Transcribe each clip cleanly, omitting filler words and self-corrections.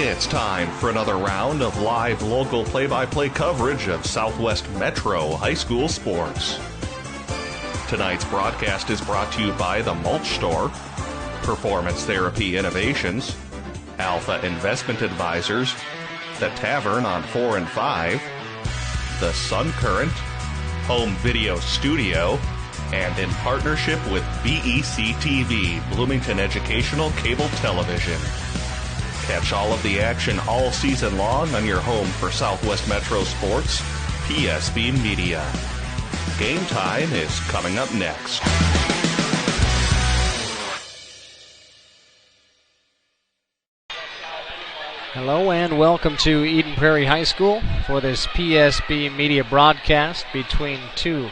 It's time for another round of live local play-by-play coverage of Southwest Metro High School sports. Tonight's broadcast is brought to you by the Mulch Store, Performance Therapy Innovations, Alpha Investment Advisors, The Tavern on 4 and 5, The Sun Current, Home Video Studio, and in partnership with BEC TV, Bloomington Educational Cable Television. Catch all of the action all season long on your home for Southwest Metro Sports, PSB Media. Game time is coming up next. Hello and welcome to Eden Prairie High School for this PSB Media broadcast between two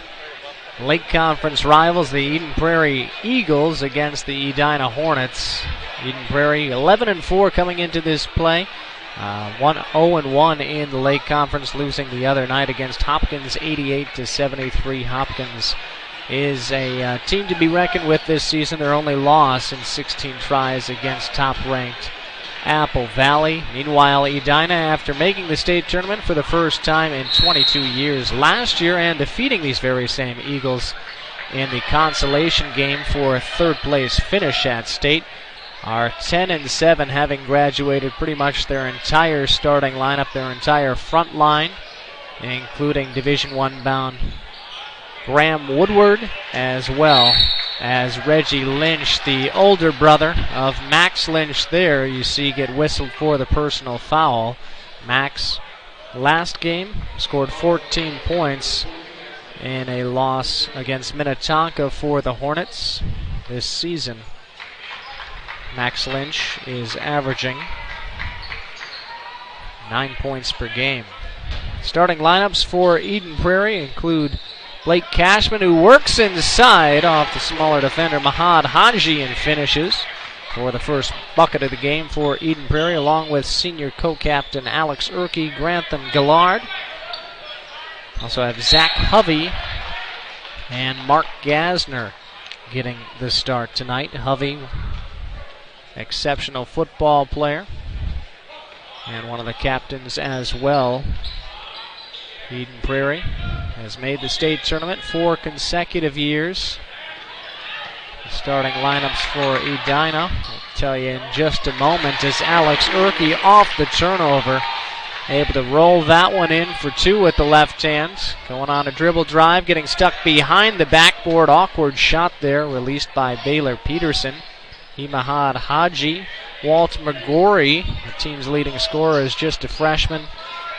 Lake Conference rivals, the Eden Prairie Eagles against the Edina Hornets. Eden Prairie 11-4 coming into this play. 1-0-1 in the Lake Conference, losing the other night against Hopkins 88-73. Hopkins is a team to be reckoned with this season. Their only loss in 16 tries against top-ranked Apple Valley. Meanwhile, Edina, after making the state tournament for the first time in 22 years last year and defeating these very same Eagles in the consolation game for a third-place finish at state, are 10-7, having graduated pretty much their entire starting lineup, their entire front line, including Division I bound Graham Woodward, as well as Reggie Lynch, the older brother of Max Lynch there, you see get whistled for the personal foul. Max, last game, scored 14 points in a loss against Minnetonka for the Hornets. This season, Max Lynch is averaging 9 points per game. Starting lineups for Eden Prairie include Blake Cashman, who works inside off the smaller defender Mahad Haji and finishes for the first bucket of the game for Eden Prairie, along with senior co-captain Alex Urke, Grantham Gillard. Also have Zach Hovey and Mark Gasner getting the start tonight. Hovey, exceptional football player and one of the captains as well. Eden Prairie has made the state tournament 4 consecutive years. The starting lineups for Edina, I'll tell you in just a moment, as Alex Urke off the turnover, able to roll that one in for 2 with the left hand. Going on a dribble drive, getting stuck behind the backboard. Awkward shot there, released by Baylor Peterson. Imahad Haji. Walt McGorry, the team's leading scorer, is just a freshman,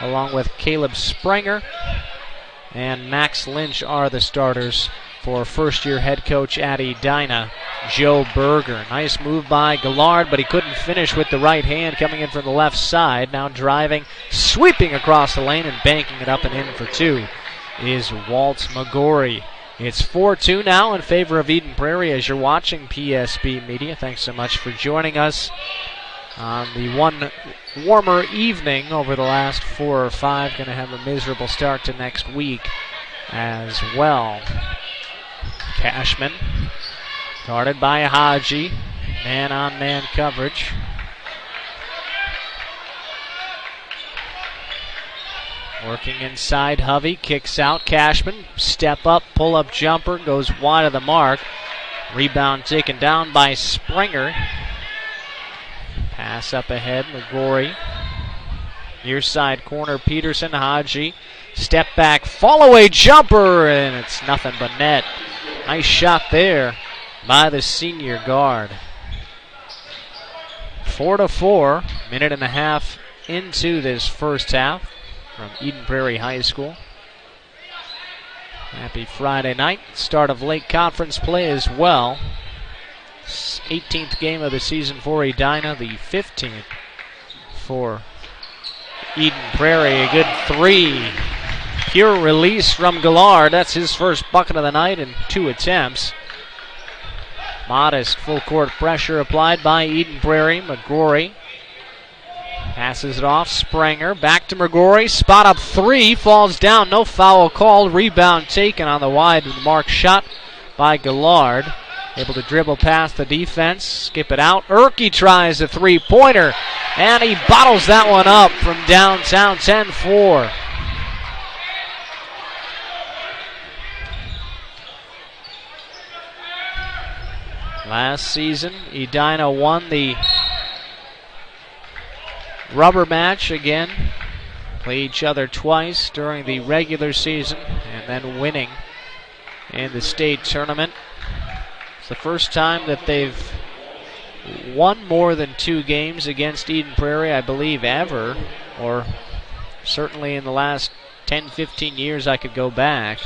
along with Caleb Springer and Max Lynch are the starters for first-year head coach at Edina, Joe Berger. Nice move by Gillard, but he couldn't finish with the right hand, coming in from the left side. Now driving, sweeping across the lane and banking it up and in for 2 is Walt McGorry. It's 4-2 now in favor of Eden Prairie as you're watching PSB Media. Thanks so much for joining us on the one warmer evening over the last 4 or 5. Going to have a miserable start to next week as well. Cashman, guarded by Haji. Man-on-man coverage. Working inside, Hovey kicks out. Cashman, step up, pull-up jumper, goes wide of the mark. Rebound taken down by Springer. Pass up ahead, McGorry. Near side corner, Peterson, Haji. Step back, fall away jumper, and it's nothing but net. Nice shot there by the senior guard. 4-4, minute and a half into this first half from Eden Prairie High School. Happy Friday night, start of Lake Conference play as well. 18th game of the season for Edina, the 15th for Eden Prairie. A good 3. Pure release from Gillard. That's his first bucket of the night in 2 attempts. Modest full court pressure applied by Eden Prairie. McGorry passes it off. Springer back to McGorry. Spot up 3. Falls down. No foul called. Rebound taken on the wide mark shot by Gillard. Able to dribble past the defense. Skip it out. Urke tries a 3-pointer. And he bottles that one up from downtown, 10-4. Last season, Edina won the rubber match again. Play each other twice during the regular season and then winning in the state tournament. It's the first time that they've won more than 2 games against Eden Prairie, I believe, ever, or certainly in the last 10, 15 years I could go back.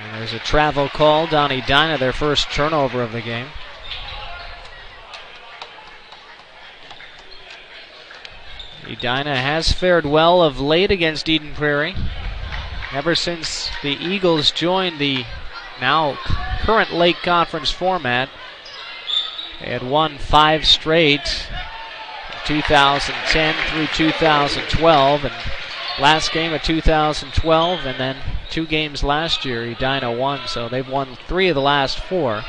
And there's a travel called on Edina, their first turnover of the game. Edina has fared well of late against Eden Prairie. Ever since the Eagles joined the now current Lake Conference format, they had won 5 straight, 2010 through 2012, and last game of 2012, and then 2 games last year, Edina won, so they've won 3 of the last 4.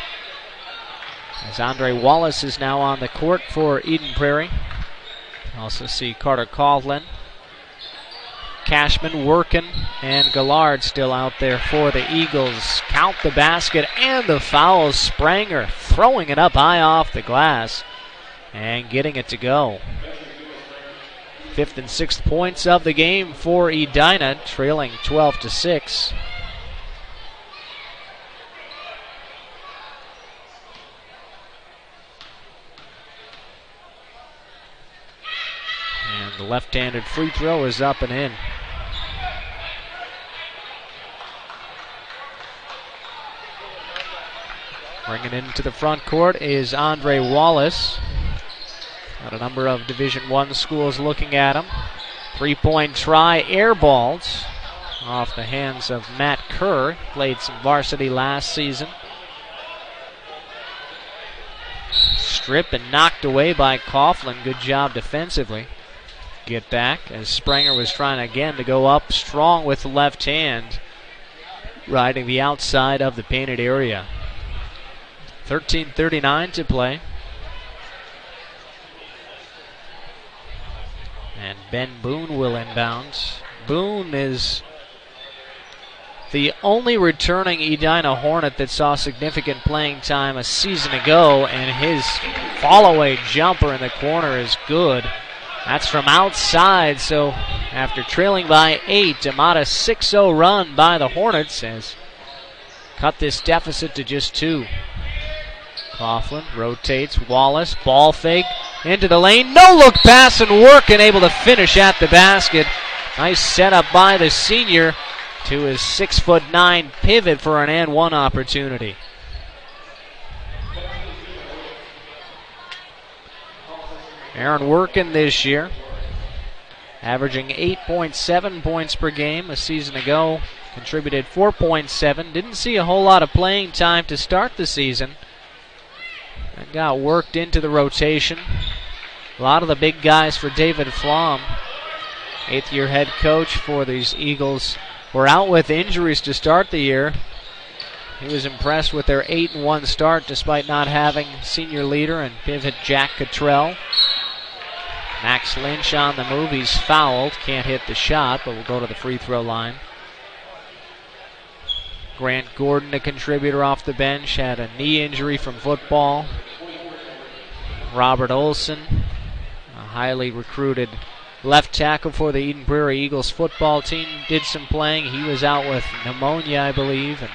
As Andre Wallace is now on the court for Eden Prairie. Also see Carter Coughlin, Cashman, Workin, and Gillard still out there for the Eagles. Count the basket and the foul. Spranger throwing it up high off the glass and getting it to go. 5th and 6th points of the game for Edina, trailing 12-6. And the left-handed free throw is up and in. Bringing it into the front court is Andre Wallace. Got a number of Division I schools looking at him. 3-point try, airballed off the hands of Matt Kerr. Played some varsity last season. Strip and knocked away by Coughlin. Good job defensively. Get back as Spranger was trying again to go up strong with the left hand, riding the outside of the painted area. 13:39 to play. And Ben Boone will inbound. Boone is the only returning Edina Hornet that saw significant playing time a season ago, and his fall-away jumper in the corner is good. That's from outside, so after trailing by 8, a modest 6-0 run by the Hornets has cut this deficit to just 2. Coughlin rotates, Wallace, ball fake, into the lane, no-look pass and Workin able to finish at the basket. Nice setup by the senior to his 6'9" pivot for an and one opportunity. Aaron Workin this year, averaging 8.7 points per game. A season ago, contributed 4.7. Didn't see a whole lot of playing time to start the season. And got worked into the rotation. A lot of the big guys for David Flom, 8th-year head coach for these Eagles, were out with injuries to start the year. He was impressed with their 8-1 start despite not having senior leader and pivot Jack Cottrell. Max Lynch on the move. He's fouled. Can't hit the shot, but will go to the free throw line. Grant Gordon, a contributor off the bench, had a knee injury from football. Robert Olson, a highly recruited left tackle for the Eden Prairie Eagles football team, did some playing. He was out with pneumonia, I believe, and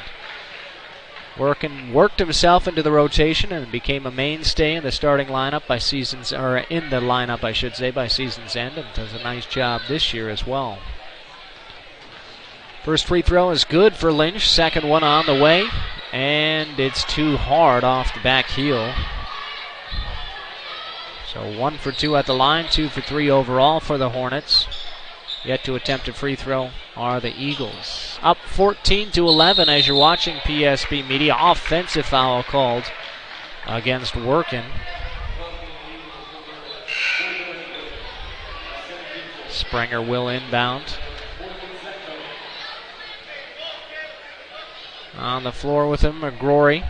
worked himself into the rotation and became a mainstay in the starting lineup by season's, or in the lineup, I should say, by season's end, and does a nice job this year as well. First free throw is good for Lynch. Second one on the way, and it's too hard off the back heel. So 1 for 2 at the line, 2 for 3 overall for the Hornets. Yet to attempt a free throw are the Eagles. Up 14-11 as you're watching PSB Media. Offensive foul called against Workin. Springer will inbound. On the floor with him, McGrory.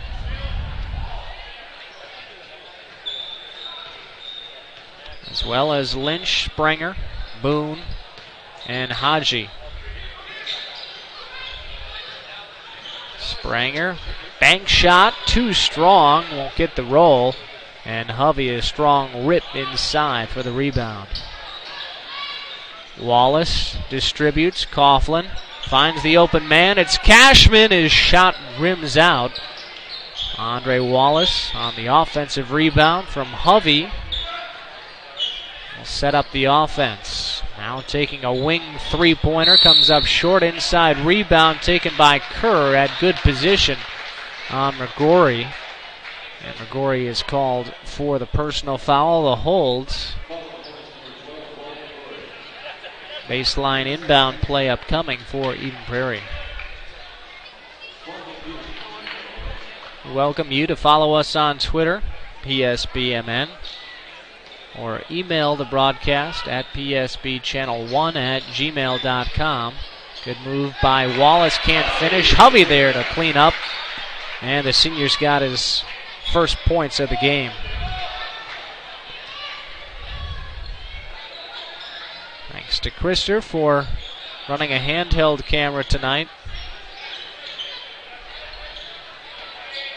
well as Lynch, Springer, Boone, and Haji. Springer, bank shot, too strong, won't get the roll. And Hovey, a strong rip inside for the rebound. Wallace distributes. Coughlin finds the open man. It's Cashman. His shot rims out. Andre Wallace on the offensive rebound from Hovey. Will set up the offense. Now taking a wing three-pointer. Comes up short. Inside rebound taken by Kerr at good position on McGorry. And McGorry is called for the personal foul. The holds. Baseline inbound play upcoming for Eden Prairie. We welcome you to follow us on Twitter, PSBMN, or email the broadcast at psbchannel1@gmail.com. Good move by Wallace, can't finish. Hovey there to clean up. And the senior's got his first points of the game. Thanks to Krister for running a handheld camera tonight.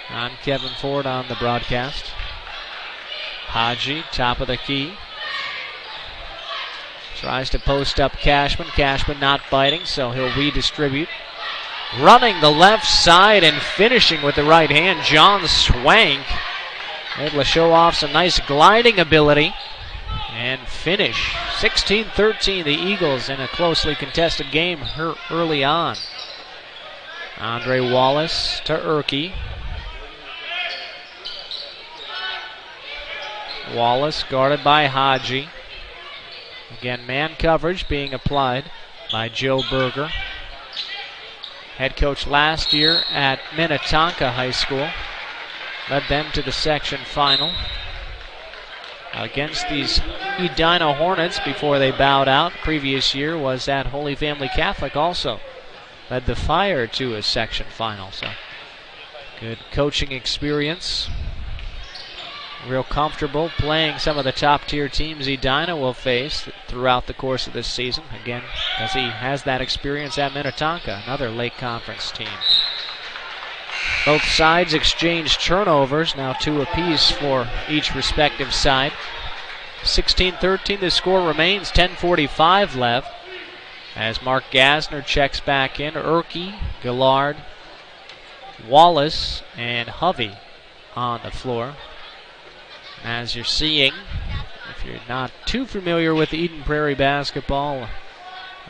I'm Kevin Ford on the broadcast. Haji, top of the key. Tries to post up Cashman. Cashman not biting, so he'll redistribute. Running the left side and finishing with the right hand, John Swank. Able to show off some nice gliding ability and finish. 16-13, the Eagles in a closely contested game early on. Andre Wallace to Erkey. Wallace guarded by Haji. Again, man coverage being applied by Joe Berger. Head coach last year at Minnetonka High School. Led them to the section final against these Edina Hornets before they bowed out. Previous year was at Holy Family Catholic also. Led the Fire to a section final. So good coaching experience. Real comfortable playing some of the top-tier teams Edina will face throughout the course of this season. Again, as he has that experience at Minnetonka, another Lake Conference team. Both sides exchange turnovers, now 2 apiece for each respective side. 16-13, the score remains, 10:45 left. As Mark Gasner checks back in, Erkey, Gillard, Wallace, and Hovey on the floor. As you're seeing, if you're not too familiar with Eden Prairie basketball,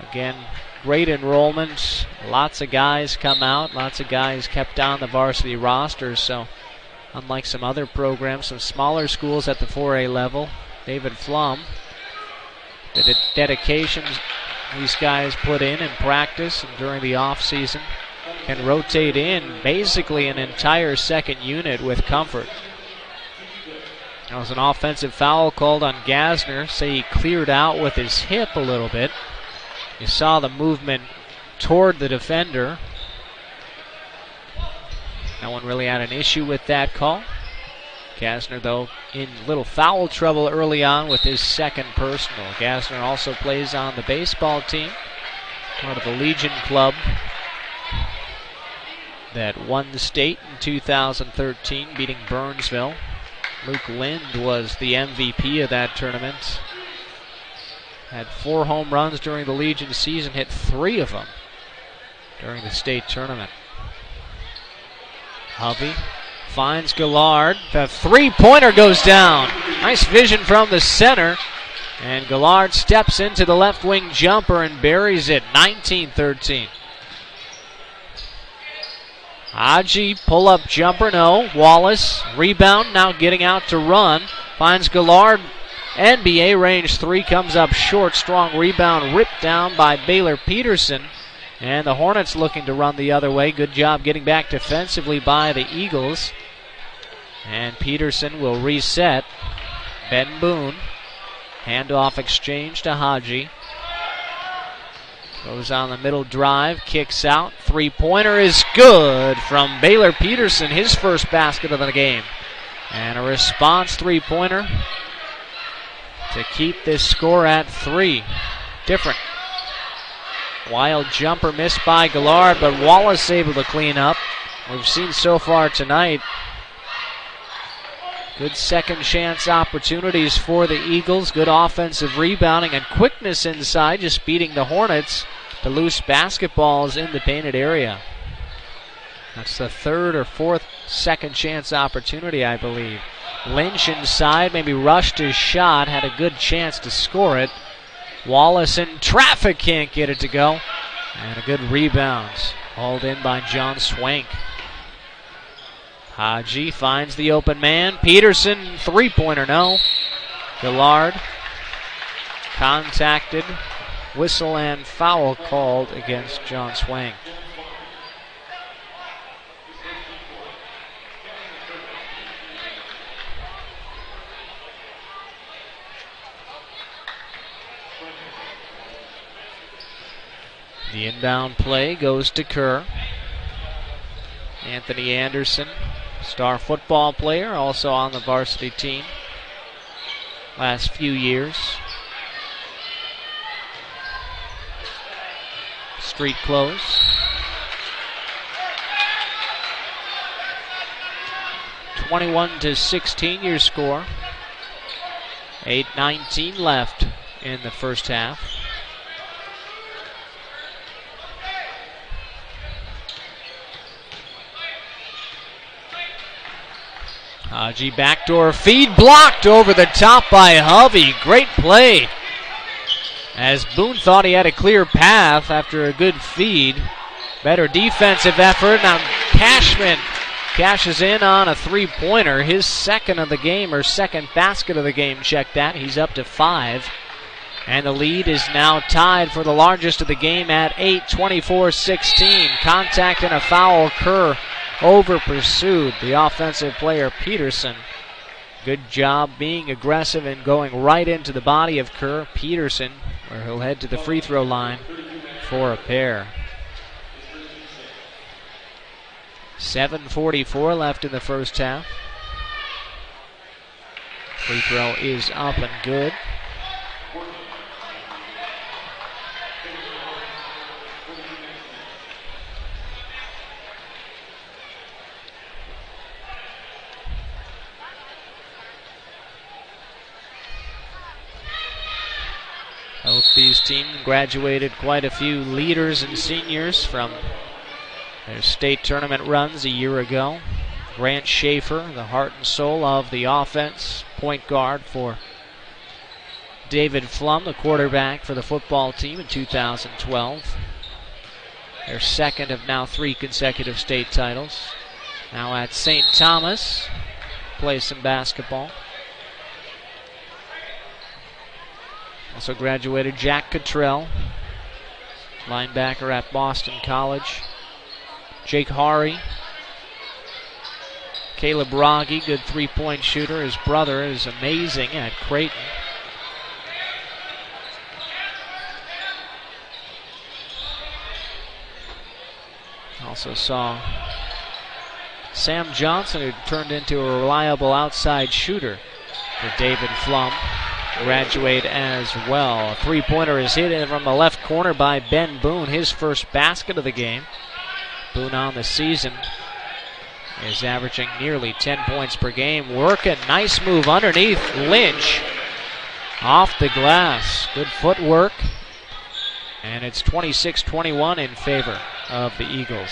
again, great enrollment. Lots of guys come out, lots of guys kept on the varsity roster. So unlike some other programs, some smaller schools at the 4A level, David Flum, the dedications these guys put in practice and during the off season can rotate in basically an entire second unit with comfort. There was an offensive foul called on Gasner. Say he cleared out with his hip a little bit. You saw the movement toward the defender. No one really had an issue with that call. Gasner, though, in little foul trouble early on with his second personal. Gasner also plays on the baseball team, part of the Legion Club that won the state in 2013, beating Burnsville. Luke Lind was the MVP of that tournament. Had 4 home runs during the Legion season, hit 3 of them during the state tournament. Hovey finds Gillard. The three-pointer goes down. Nice vision from the center. And Gillard steps into the left wing jumper and buries it. 19-13. Haji, pull-up jumper, no. Wallace, rebound, now getting out to run. Finds Gillard. NBA range 3 comes up short. Strong rebound ripped down by Baylor Peterson. And the Hornets looking to run the other way. Good job getting back defensively by the Eagles. And Peterson will reset. Ben Boone. Handoff exchange to Haji. Goes on the middle drive, kicks out. Three-pointer is good from Baylor Peterson, his first basket of the game. And a response three-pointer to keep this score at 3. Different. Wild jumper missed by Gillard, but Wallace able to clean up. We've seen so far tonight good second chance opportunities for the Eagles. Good offensive rebounding and quickness inside, just beating the Hornets to loose basketballs in the painted area. That's the third or fourth second chance opportunity, I believe. Lynch inside, maybe rushed his shot, had a good chance to score it. Wallace in traffic, can't get it to go. And a good rebound, hauled in by John Swank. Haji finds the open man. Peterson, three-pointer, no. Gillard contacted. Whistle and foul called against John Swank. The inbound play goes to Kerr. Anthony Anderson, star football player, also on the varsity team last few years. Street close. (21-16) your score. 8:19 left in the first half. Haji backdoor feed blocked over the top by Hovey. Great play. As Boone thought he had a clear path after a good feed. Better defensive effort. Now Cashman cashes in on a three-pointer. His second of the game, or second basket of the game, check that. He's up to 5. And the lead is now tied for the largest of the game at 8, 24-16. Contact and a foul. Kerr over pursued the offensive player Peterson. Good job being aggressive and going right into the body of Kerr. Peterson, where he'll head to the free throw line for a pair. 7:44 left in the first half. Free throw is up and good. Both these teams graduated quite a few leaders and seniors from their state tournament runs a year ago. Grant Schaefer, the heart and soul of the offense, point guard for David Flum, the quarterback for the football team in 2012. Their second of now 3 consecutive state titles. Now at St. Thomas, play some basketball. Also graduated Jack Cottrell, linebacker at Boston College. Jake Hari. Caleb Rogge, good three-point shooter. His brother is amazing at Creighton. Also saw Sam Johnson, who turned into a reliable outside shooter for David Flum, graduate as well. A three-pointer is hit from the left corner by Ben Boone, his first basket of the game. Boone on the season is averaging nearly 10 points per game. Working, nice move underneath Lynch. Off the glass, good footwork. And it's 26-21 in favor of the Eagles.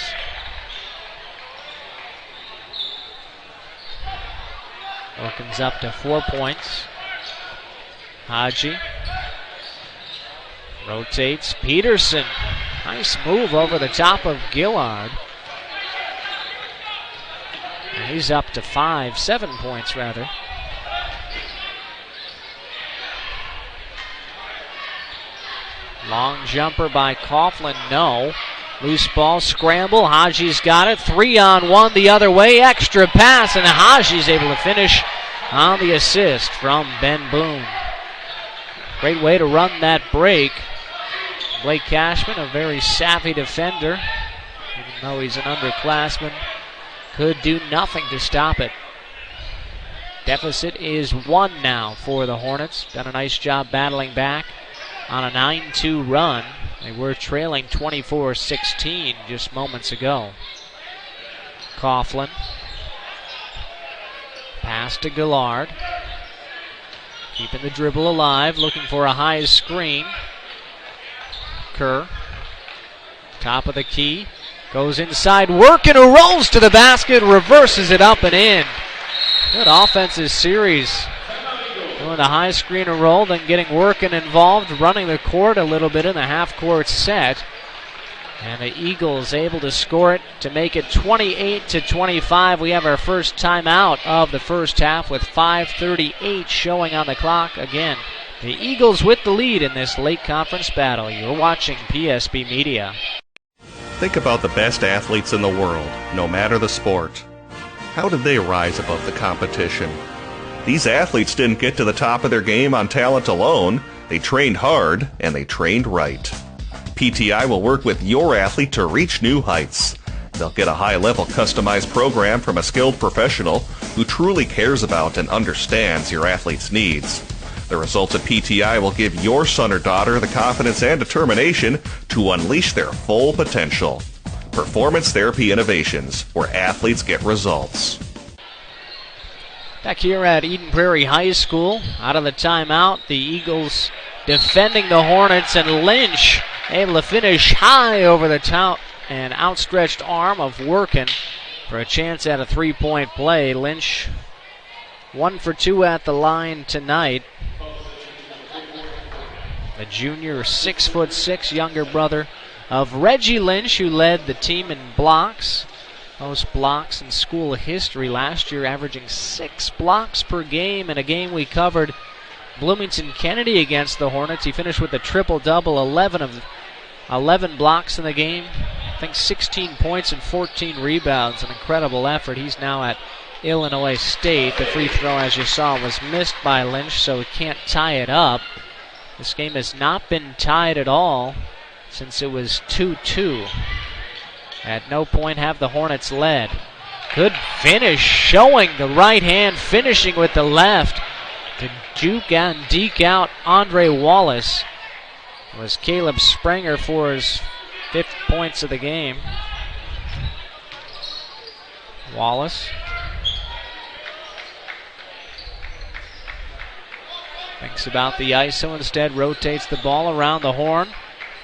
Wilkins up to 4 points. Haji rotates. Peterson, nice move over the top of Gillard. And he's up to 7 points rather. Long jumper by Coughlin, no. Loose ball, scramble. Haji's got it. 3-on-1 the other way. Extra pass, and Haji's able to finish on the assist from Ben Boone. Great way to run that break. Blake Cashman, a very savvy defender, even though he's an underclassman, could do nothing to stop it. Deficit is 1 now for the Hornets. Done a nice job battling back on a 9-2 run. They were trailing 24-16 just moments ago. Coughlin. Pass to Gillard. Keeping the dribble alive, looking for a high screen. Kerr. Top of the key. Goes inside, working, who rolls to the basket, reverses it up and in. Good offensive series. Doing the high screen and roll, then getting working involved, running the court a little bit in the half-court set. And the Eagles able to score it to make it 28-25. We have our first timeout of the first half with 5:38 showing on the clock. Again, the Eagles with the lead in this late conference battle. You're watching PSB Media. Think about the best athletes in the world, no matter the sport. How did they rise above the competition? These athletes didn't get to the top of their game on talent alone. They trained hard, and they trained right. PTI will work with your athlete to reach new heights. They'll get a high-level customized program from a skilled professional who truly cares about and understands your athlete's needs. The results at PTI will give your son or daughter the confidence and determination to unleash their full potential. Performance Therapy Innovations, where athletes get results. Back here at Eden Prairie High School, out of the timeout, the Eagles defending the Hornets, and Lynch able to finish high over the top and outstretched arm of Workin for a chance at a three-point play. Lynch 1 for 2 at the line tonight. The junior, 6'6", younger brother of Reggie Lynch, who led the team in blocks. Most blocks in school history last year, averaging 6 blocks per game. In a game we covered, Bloomington Kennedy against the Hornets, he finished with a triple-double, 11 blocks in the game. I think 16 points and 14 rebounds, an incredible effort. He's now at Illinois State. The free throw, as you saw, was missed by Lynch, so he can't tie it up. This game has not been tied at all since it was 2-2. At no point have the Hornets led. Good finish, showing the right hand, finishing with the left to juke and deke out Andre Wallace. It was Caleb Sprenger for his 5th points of the game. Wallace thinks about the ISO, instead rotates the ball around the horn.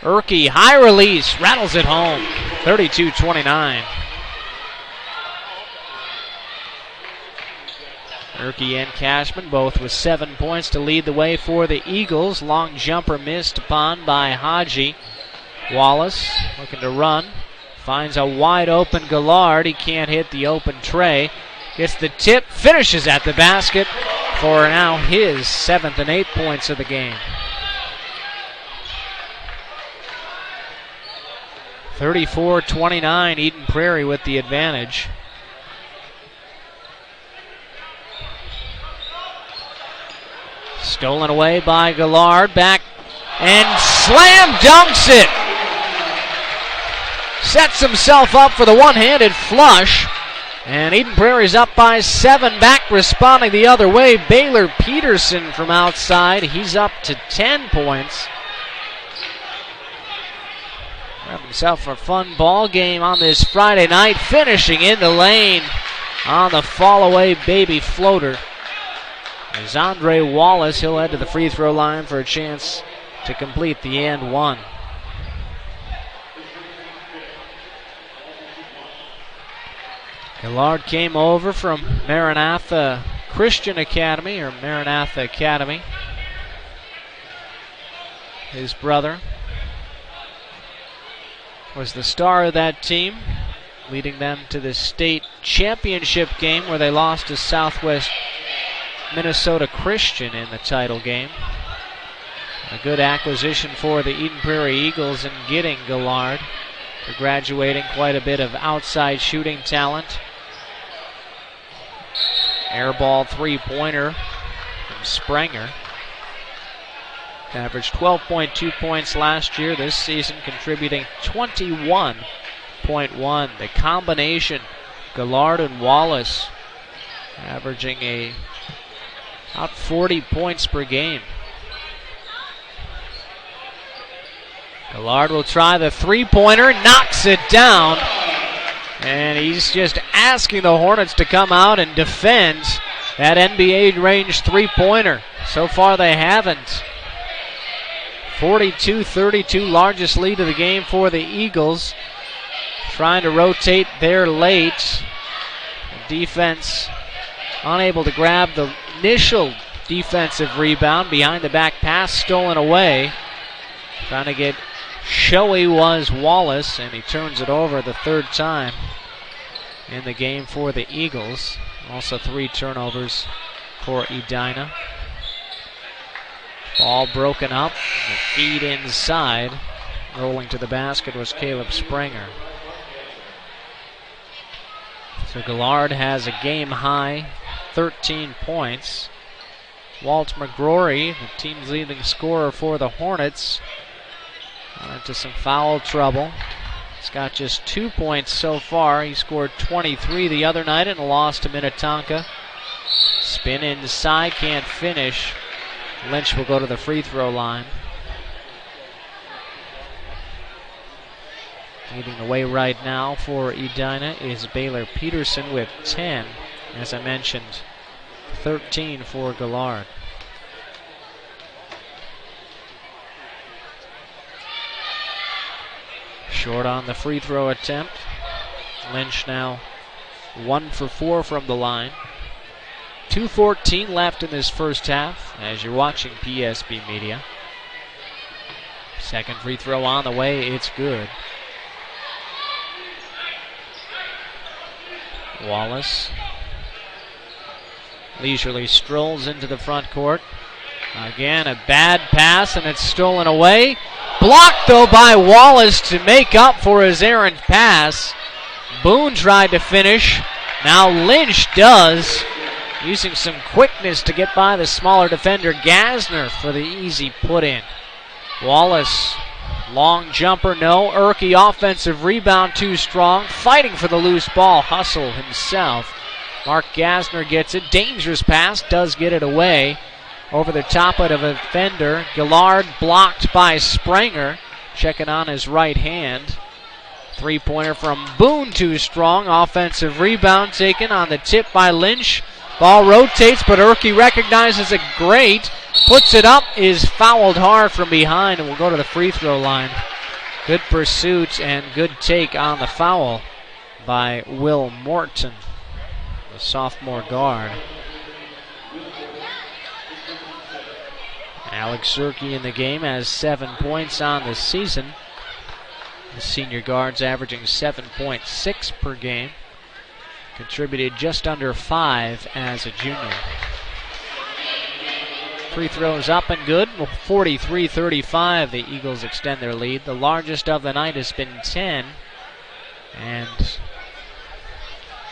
Urke, high release, rattles it home, 32-29. Urke and Cashman both with 7 points to lead the way for the Eagles. Long jumper missed upon by Haji. Wallace looking to run, finds a wide open Gillard. He can't hit the open tray. Gets the tip, finishes at the basket for now his 7th and 8th points of the game. 34-29, Eden Prairie with the advantage. Stolen away by Gillard, back and slam dunks it. Sets himself up for the one-handed flush. And Eden Prairie's up by 7, back responding the other way. Baylor Peterson from outside, he's up to 10 points. Have himself a fun ball game on this Friday night, finishing in the lane on the fall-away baby floater. As Andre Wallace, he'll head to the free throw line for a chance to complete the and one. Gillard came over from Maranatha Christian Academy, or Maranatha Academy. His brother was the star of that team, leading them to the state championship game where they lost to Southwest Minnesota Christian in the title game. A good acquisition for the Eden Prairie Eagles in getting Gillard. They're graduating quite a bit of outside shooting talent. Airball three-pointer from Sprenger. Averaged 12.2 points last year. This season contributing 21.1. The combination, Gillard and Wallace, averaging a About 40 points per game. Gillard will try the three-pointer, knocks it down. And he's just asking the Hornets to come out and defend that NBA-range three-pointer. So far they haven't. 42-32, largest lead of the game for the Eagles. Trying to rotate there late. The defense unable to grab the initial defensive rebound. Behind the back pass stolen away. Trying to get showy was Wallace, and he turns it over the third time in the game for the Eagles. Also 3 turnovers for Edina. Ball broken up. The feed inside. Rolling to the basket was Caleb Springer. So Gillard has a game-high 13 points. Walt McGrory, the team's leading scorer for the Hornets, got into some foul trouble. He's got just 2 points so far. He scored 23 the other night in a loss to Minnetonka. Spin inside, can't finish. Lynch will go to the free throw line. Leading the way right now for Edina is Baylor Peterson with 10. As I mentioned, 13 for Gillard. Short on the free throw attempt. Lynch now 1 for 4 from the line. 2:14 left in this first half as you're watching PSB Media. Second free throw on the way, it's good. Wallace leisurely strolls into the front court. Again, a bad pass, and it's stolen away. Blocked, though, by Wallace to make up for his errant pass. Boone tried to finish. Now Lynch does, using some quickness to get by the smaller defender, Gasner, for the easy put-in. Wallace, long jumper, no. Urke, offensive rebound, too strong. Fighting for the loose ball, hustle himself. Mark Gasner gets it. Dangerous pass, does get it away. Over the top of the defender. Gillard blocked by Springer. Checking on his right hand. Three-pointer from Boone, too strong. Offensive rebound taken on the tip by Lynch. Ball rotates, but Urke recognizes it great. Puts it up, is fouled hard from behind, and will go to the free throw line. Good pursuit and good take on the foul by Will Morton, the sophomore guard. Alex Urke in the game has 7 points on the season. The senior guard's averaging 7.6 per game. Contributed just under 5 as a junior. Free throws up and good. 43-35, the Eagles extend their lead. The largest of the night has been 10. And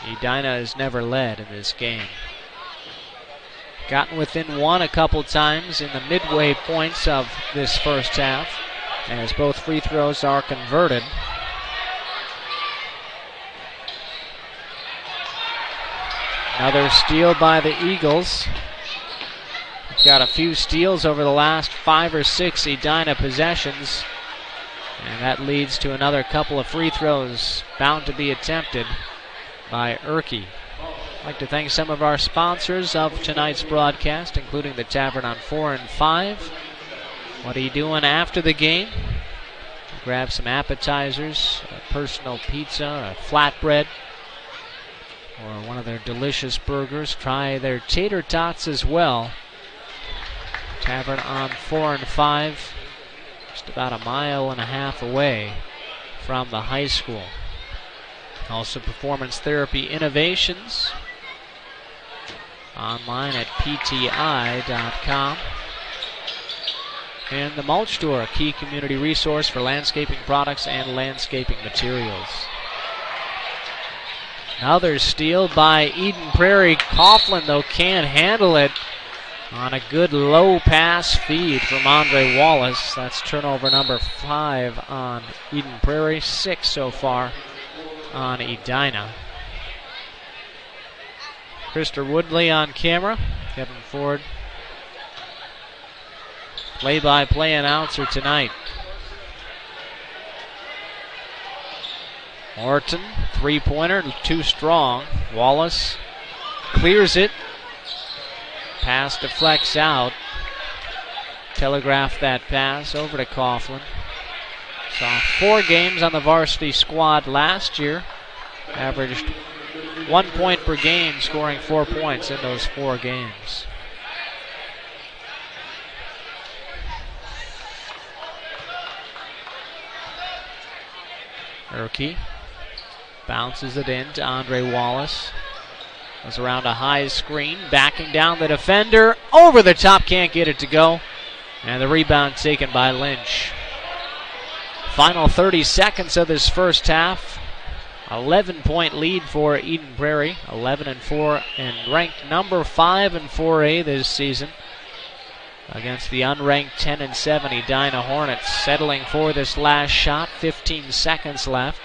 Edina has never led in this game. Gotten within 1 a couple times in the midway points of this first half, as both free throws are converted. Another steal by the Eagles. We've got a few steals over the last 5 or 6 Edina possessions, and that leads to another couple of free throws bound to be attempted by Urke. I'd like to thank some of our sponsors of tonight's broadcast, including the Tavern on 4 and 5. What are you doing after the game? Grab some appetizers, a personal pizza, a flatbread, or one of their delicious burgers. Try their tater tots as well. Tavern on 4 and 5, just about 1.5 miles away from the high school. Also Performance Therapy Innovations, online at pti.com. And the Mulch Store, a key community resource for landscaping products and landscaping materials. Another steal by Eden Prairie. Coughlin, though, can't handle it on a good low pass feed from Andre Wallace. That's turnover number 5 on Eden Prairie, 6 so far on Edina. Krister Woodley on camera. Kevin Ford, play-by-play announcer tonight. Orton, three-pointer, too strong. Wallace clears it. Pass deflects out. Telegraphed that pass over to Coughlin. Saw 4 games on the varsity squad last year. Averaged 1 point per game, scoring 4 points in those 4 games. Erke bounces it in to Andre Wallace. Goes around a high screen, backing down the defender. Over the top, can't get it to go. And the rebound taken by Lynch. Final 30 seconds of this first half. 11-point lead for Eden Prairie. 11-4 and ranked number 5 in 4A this season. Against the unranked 10-7 Edina Hornets. Settling for this last shot. 15 seconds left.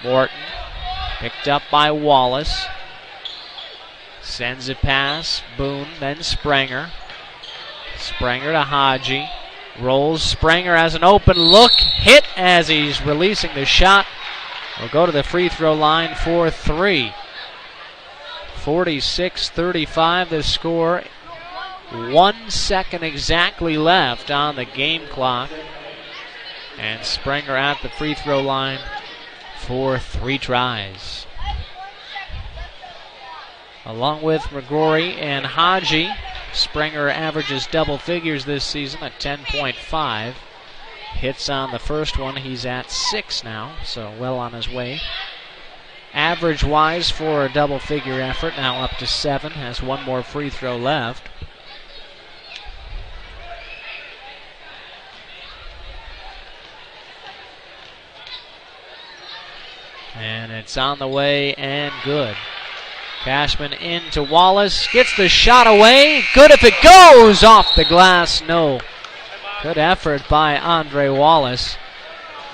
Morton picked up by Wallace. Sends it pass. Boone, then Sprenger. Sprenger to Haji. Rolls. Sprenger has an open look. Hit as he's releasing the shot. Will go to the free throw line for 3. 46-35 the score. 1 second exactly left on the game clock. And Sprenger at the free throw line for 3 tries. Along with McGrory and Haji, Sprenger averages double figures this season at 10.5. Hits on the first one, he's at 6 now, so well on his way. Average-wise for a double-figure effort, now up to 7, has 1 more free throw left. And it's on the way and good. Cashman into Wallace, gets the shot away. Good if it goes off the glass, no. Good effort by Andre Wallace.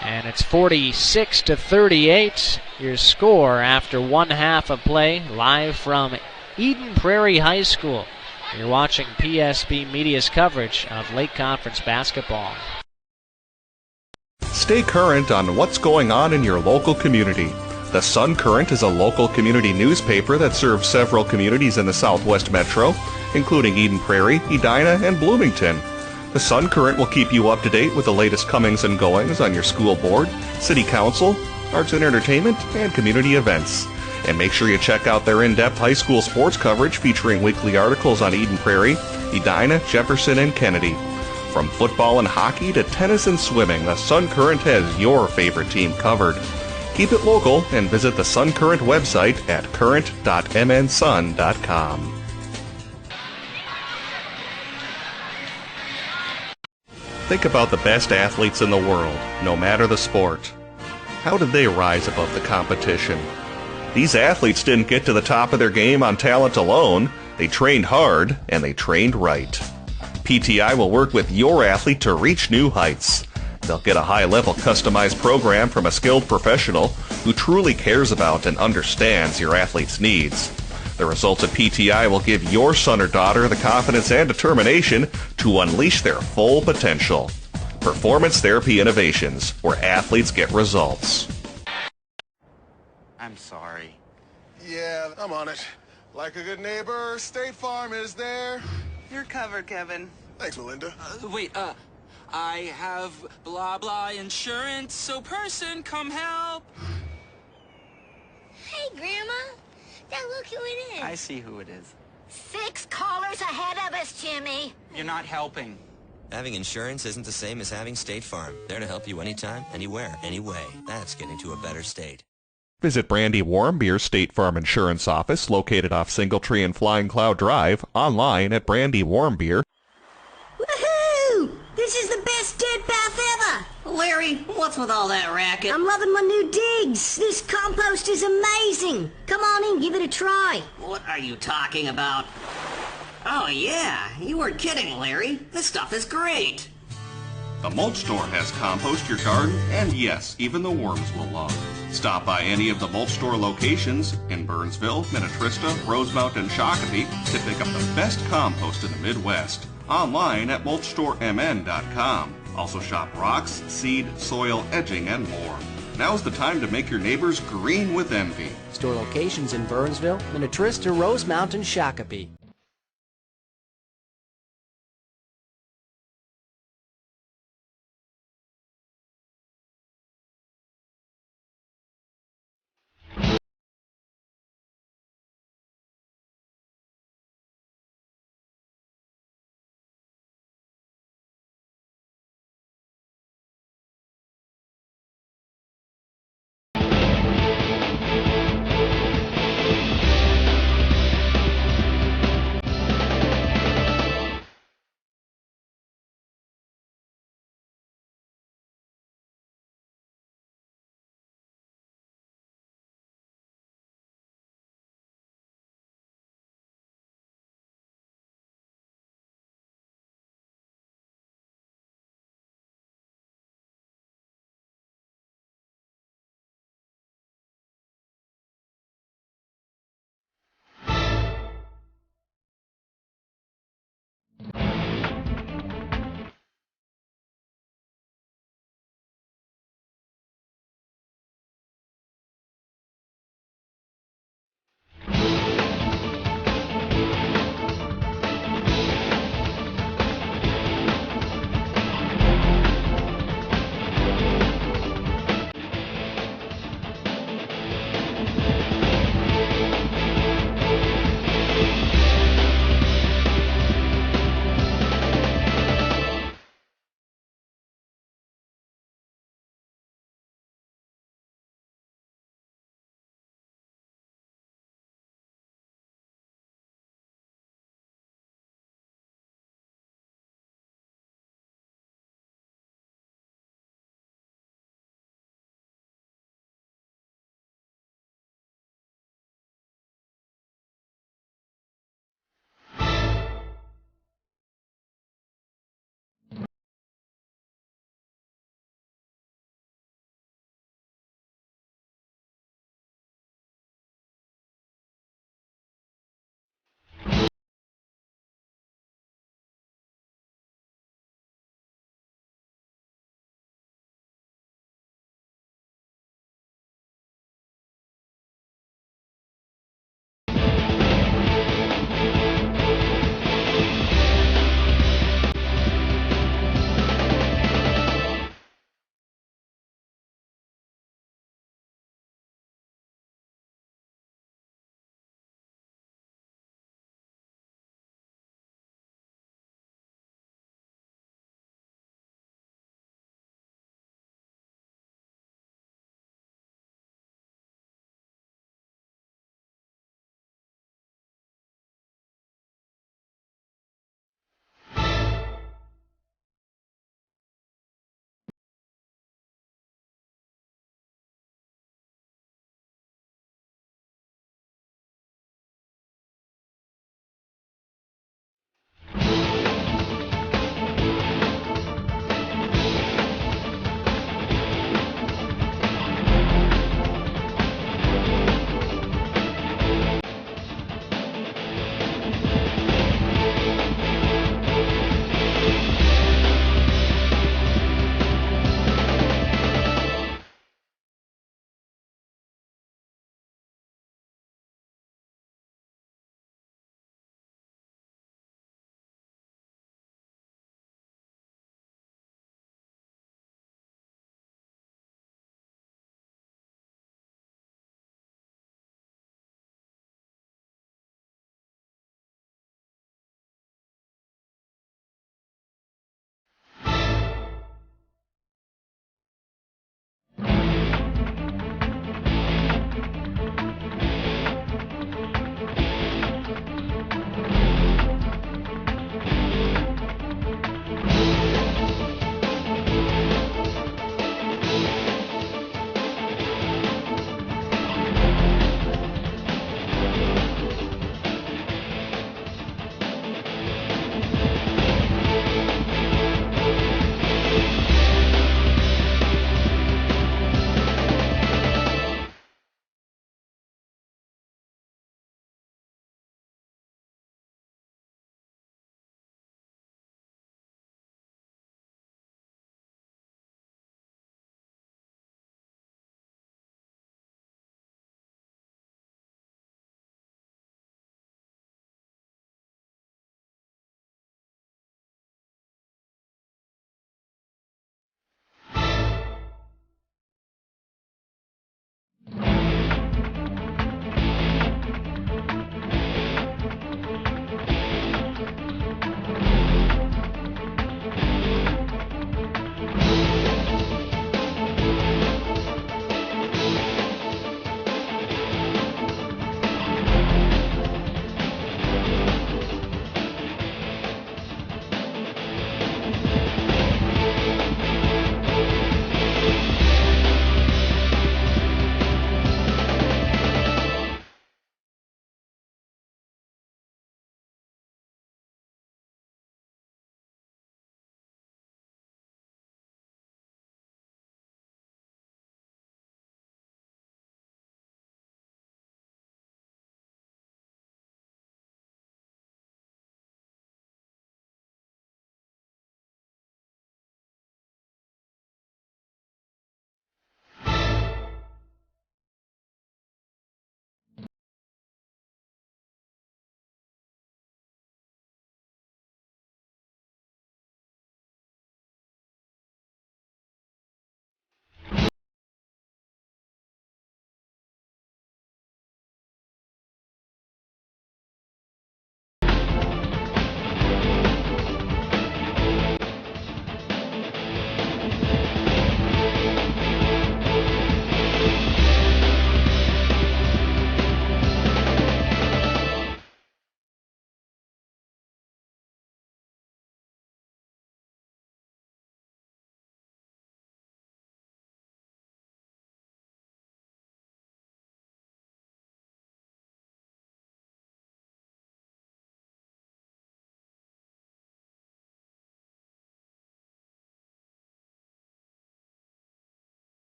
And it's 46-38, your score after 1 half of play, live from Eden Prairie High School. You're watching PSB Media's coverage of Lake Conference basketball. Stay current on what's going on in your local community. The Sun Current is a local community newspaper that serves several communities in the Southwest Metro, including Eden Prairie, Edina, and Bloomington. The Sun Current will keep you up to date with the latest comings and goings on your school board, city council, arts and entertainment, and community events. And make sure you check out their in-depth high school sports coverage featuring weekly articles on Eden Prairie, Edina, Jefferson, and Kennedy. From football and hockey to tennis and swimming, the Sun Current has your favorite team covered. Keep it local and visit the Sun Current website at current.mnsun.com. Think about the best athletes in the world, no matter the sport. How did they rise above the competition? These athletes didn't get to the top of their game on talent alone. They trained hard and they trained right. PTI will work with your athlete to reach new heights. They'll get a high-level customized program from a skilled professional who truly cares about and understands your athlete's needs. The results at PTI will give your son or daughter the confidence and determination to unleash their full potential. Performance Therapy Innovations, where athletes get results. I'm sorry. Yeah, I'm on it. Like a good neighbor, State Farm is there. You're covered, Kevin. Thanks, Melinda. I have blah blah insurance, so person, come help. Hey, Grandma. Now look who it is. I see who it is. 6 callers ahead of us, Jimmy. You're not helping. Having insurance isn't the same as having State Farm. There to help you anytime, anywhere, anyway. That's getting to a better state. Visit Brandy Warmbier's State Farm Insurance Office, located off Singletree and Flying Cloud Drive, online at Brandy Warmbier. Woohoo! This is the best dead bath ever! Larry, what's with all that racket? I'm loving my new digs. This compost is amazing. Come on in, give it a try. What are you talking about? Oh yeah, you weren't kidding, Larry. This stuff is great. The Mulch Store has compost your garden, and yes, even the worms will love. Stop by any of the Mulch Store locations in Burnsville, Minnetrista, Rosemount, and Shakopee to pick up the best compost in the Midwest. Online at mulchstoremn.com. Also shop rocks, seed, soil, edging, and more. Now's the time to make your neighbors green with envy. Store locations in Burnsville, Minnetrista, Rosemount, and Shakopee.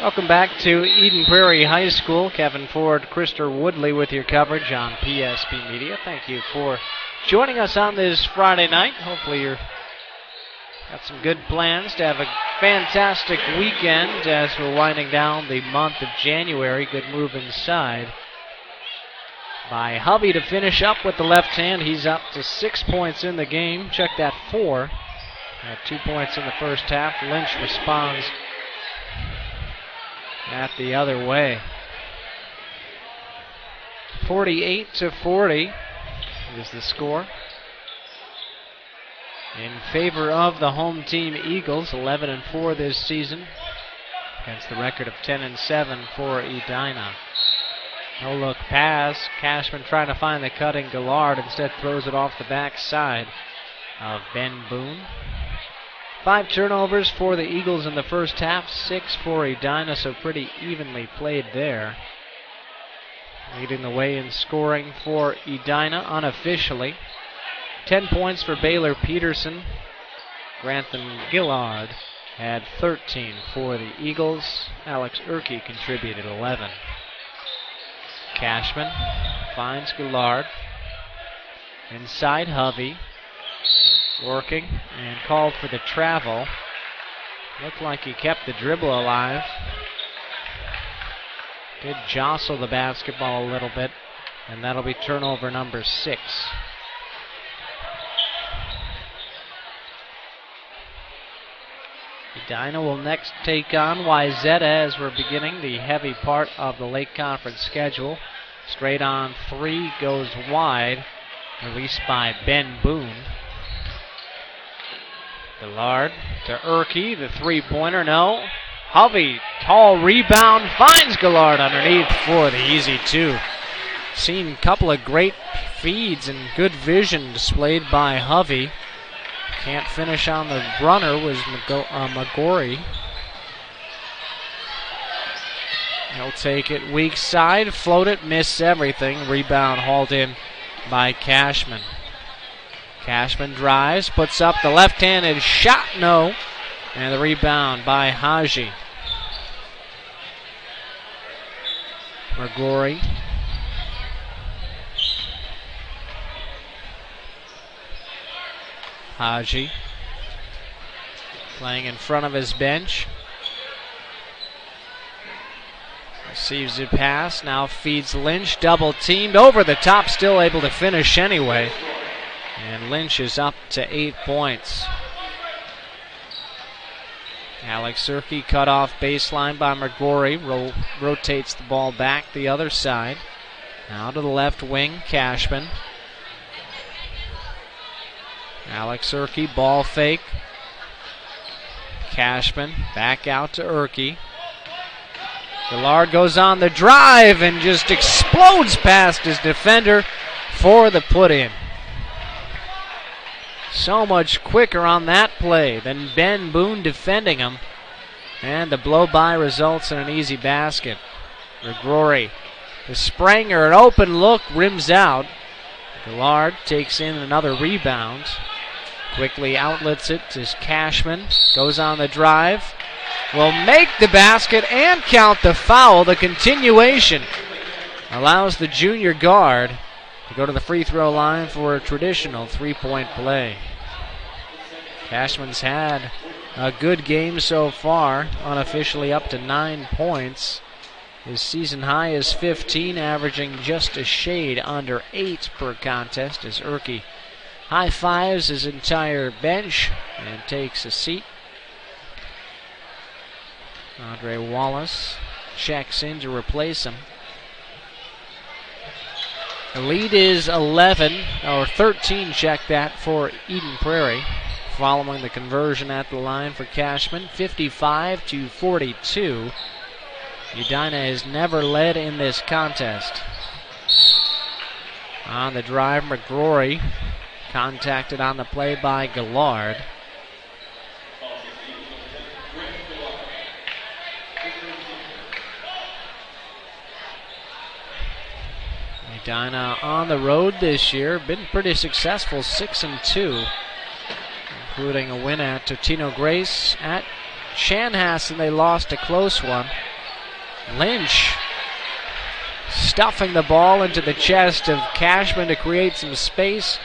Welcome back to Eden Prairie High School. Kevin Ford, Krister Woodley with your coverage on PSP Media. Thank you for joining us on this Friday night. Hopefully you're got some good plans to have a fantastic weekend as we're winding down the month of January. Good move inside by Hovey to finish up with the left hand. He's up to 6 points in the game. Check that, 4. Had 2 points in the first half. Lynch responds at the other way. 48-40 is the score in favor of the home team Eagles. 11-4 this season against the record of 10-7 for Edina. No look pass. Cashman trying to find the cutting Gillard. Instead throws it off the backside of Ben Boone. 5 turnovers for the Eagles in the first half, 6 for Edina, so pretty evenly played there. Leading the way in scoring for Edina unofficially. 10 points for Baylor Peterson. Grantham Gillard had 13 for the Eagles. Alex Urke contributed 11. Cashman finds Gillard. Inside Hovey. Working and called for the travel. Looked like he kept the dribble alive. Did jostle the basketball a little bit, and that'll be turnover number 6. Edina will next take on Wyzetta as we're beginning the heavy part of the Lake Conference schedule. Straight on 3 goes wide, released by Ben Boone. Gillard to Urke, the 3-pointer, no. Hovey, tall rebound, finds Gillard underneath for the easy 2. Seen a couple of great feeds and good vision displayed by Hovey. Can't finish on the runner was McGorry. He'll take it weak side, float it, miss everything. Rebound hauled in by Cashman. Cashman drives, puts up the left-handed shot, no. And the rebound by Haji. McGorry. Haji playing in front of his bench. Receives a pass, now feeds Lynch, double teamed over the top, still able to finish anyway. And Lynch is up to 8 points. Alex Urke cut off baseline by McGorry. Rotates the ball back the other side. Now to the left wing, Cashman. Alex Urke, ball fake. Cashman back out to Urke. Gillard goes on the drive and just explodes past his defender for the put-in. So much quicker on that play than Ben Boone defending him. And the blow-by results in an easy basket. McGorry, the Spranger, an open look, rims out. Gillard takes in another rebound. Quickly outlets it to Cashman. Goes on the drive. Will make the basket and count the foul. The continuation allows the junior guard to go to the free throw line for a traditional 3-point play. Cashman's had a good game so far, unofficially up to 9 points. His season high is 15, averaging just a shade under 8 per contest as Urke high-fives his entire bench and takes a seat. Andre Wallace checks in to replace him. The lead is 13, check that, for Eden Prairie, following the conversion at the line for Cashman, 55-42. Edina has never led in this contest. On the drive, McGorry contacted on the play by Gillard. Edina on the road this year, been pretty successful, 6-2, including a win at Totino Grace. At Chanhassen, they lost a close one. Lynch stuffing the ball into the chest of Cashman to create some space.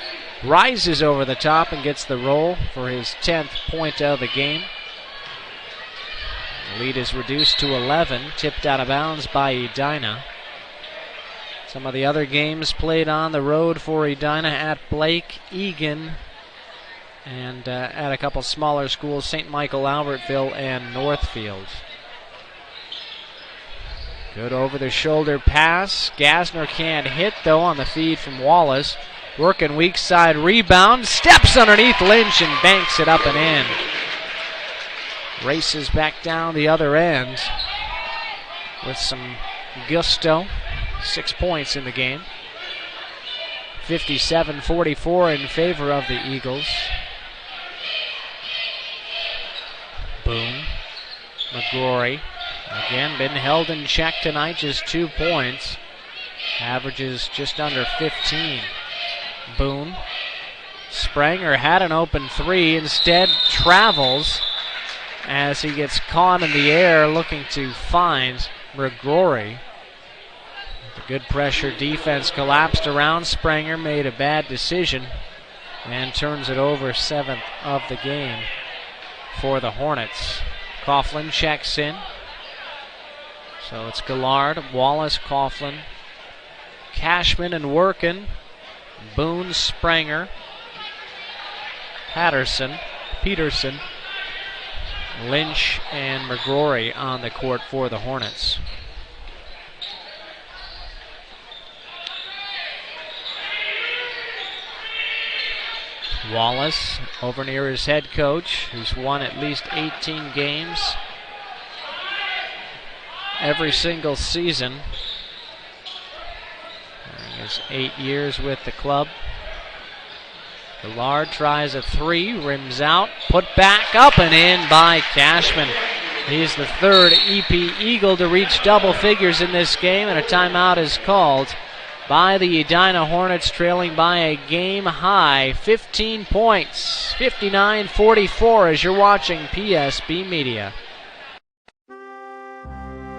Rises over the top and gets the roll for his 10th point of the game. The lead is reduced to 11, tipped out of bounds by Edina. Some of the other games played on the road for Edina at Blake, Egan, and at a couple smaller schools, St. Michael, Albertville, and Northfield. Good over-the-shoulder pass. Gassner can't hit, though, on the feed from Wallace. Working weak side rebound. Steps underneath Lynch and banks it up and in. Races back down the other end with some gusto. 6 points in the game. 57-44 in favor of the Eagles. Boone. McGrory. Again, been held in check tonight, just 2 points. Averages just under 15. Boone. Spranger had an open three, instead travels as he gets caught in the air looking to find McGrory. The good pressure defense collapsed around Spranger, made a bad decision, and turns it over. 7th of the game for the Hornets. Coughlin checks in. So it's Gillard, Wallace, Coughlin, Cashman, and Workin, Boone, Spranger, Peterson, Lynch, and McGrory on the court for the Hornets. Wallace over near his head coach, who's won at least 18 games every single season during his 8 years with the club. Gillard tries a three, rims out, put back up and in by Cashman. He's the third EP Eagle to reach double figures in this game, and a timeout is called by the Edina Hornets, trailing by a game-high 15 points, 59-44, as you're watching PSB Media.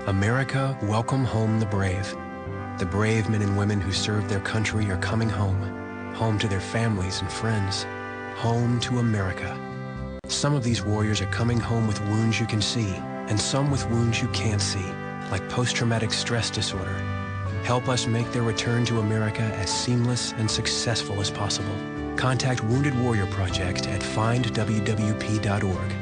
America, welcome home the brave. The brave men and women who served their country are coming home. Home to their families and friends. Home to America. Some of these warriors are coming home with wounds you can see, and some with wounds you can't see, like post-traumatic stress disorder. Help us make their return to America as seamless and successful as possible. Contact Wounded Warrior Project at findwwp.org.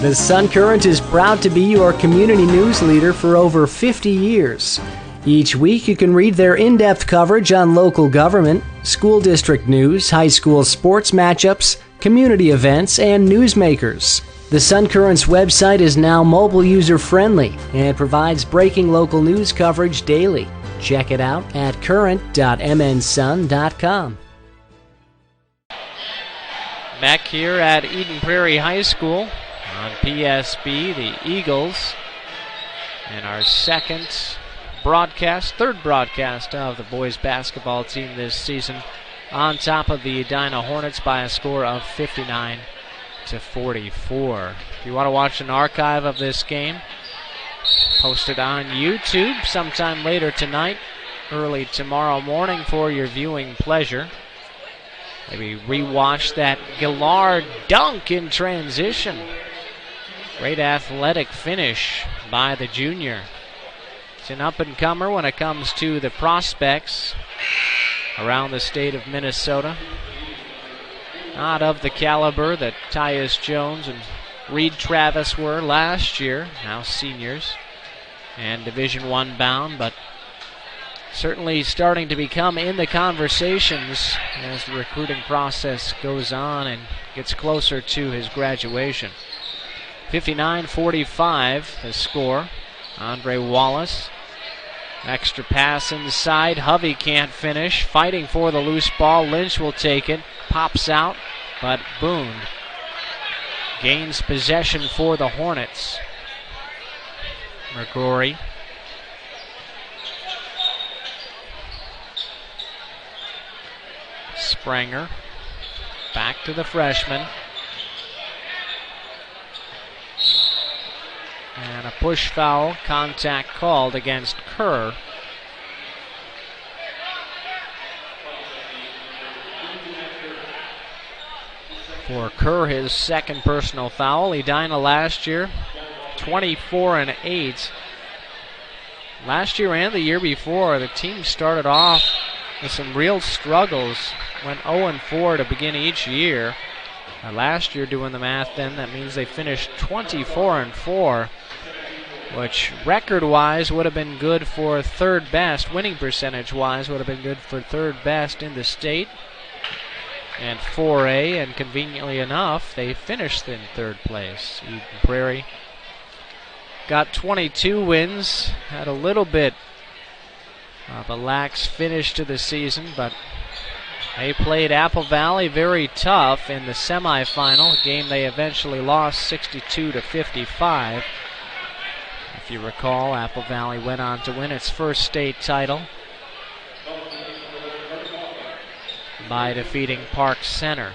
The Sun Current is proud to be your community news leader for over 50 years. Each week you can read their in-depth coverage on local government, school district news, high school sports matchups, community events, and newsmakers. The Sun Current's website is now mobile user-friendly and provides breaking local news coverage daily. Check it out at current.mnsun.com. Back here at Eden Prairie High School on PSB, the Eagles, and our third broadcast of the boys basketball team this season, on top of the Edina Hornets by a score of 59-44. If you want to watch an archive of this game, posted on YouTube sometime later tonight, early tomorrow morning for your viewing pleasure. Maybe rewatch that Gillard dunk in transition. Great athletic finish by the junior. He's an up-and-comer when it comes to the prospects around the state of Minnesota. Not of the caliber that Tyus Jones and Reed Travis were last year, now seniors and Division I bound, but certainly starting to become in the conversations as the recruiting process goes on and gets closer to his graduation. 59-45 the score. Andre Wallace, extra pass inside. Hovey can't finish, fighting for the loose ball. Lynch will take it, pops out, but Boone gains possession for the Hornets. McGrory. Spranger. Back to the freshman. And a push foul, contact called against Kerr. For Kerr, his second personal foul. Edina last year, 24-8. Last year and the year before, the team started off with some real struggles. Went 0-4 to begin each year. Last year, doing the math then, that means they finished 24-4, which record-wise would have been good for third best. Winning percentage-wise would have been good for third best in the state. And 4A, and conveniently enough, they finished in third place. Eden Prairie got 22 wins, had a little bit of a lax finish to the season, but they played Apple Valley very tough in the semifinal, a game they eventually lost 62-55. If you recall, Apple Valley went on to win its first state title by defeating Park Center.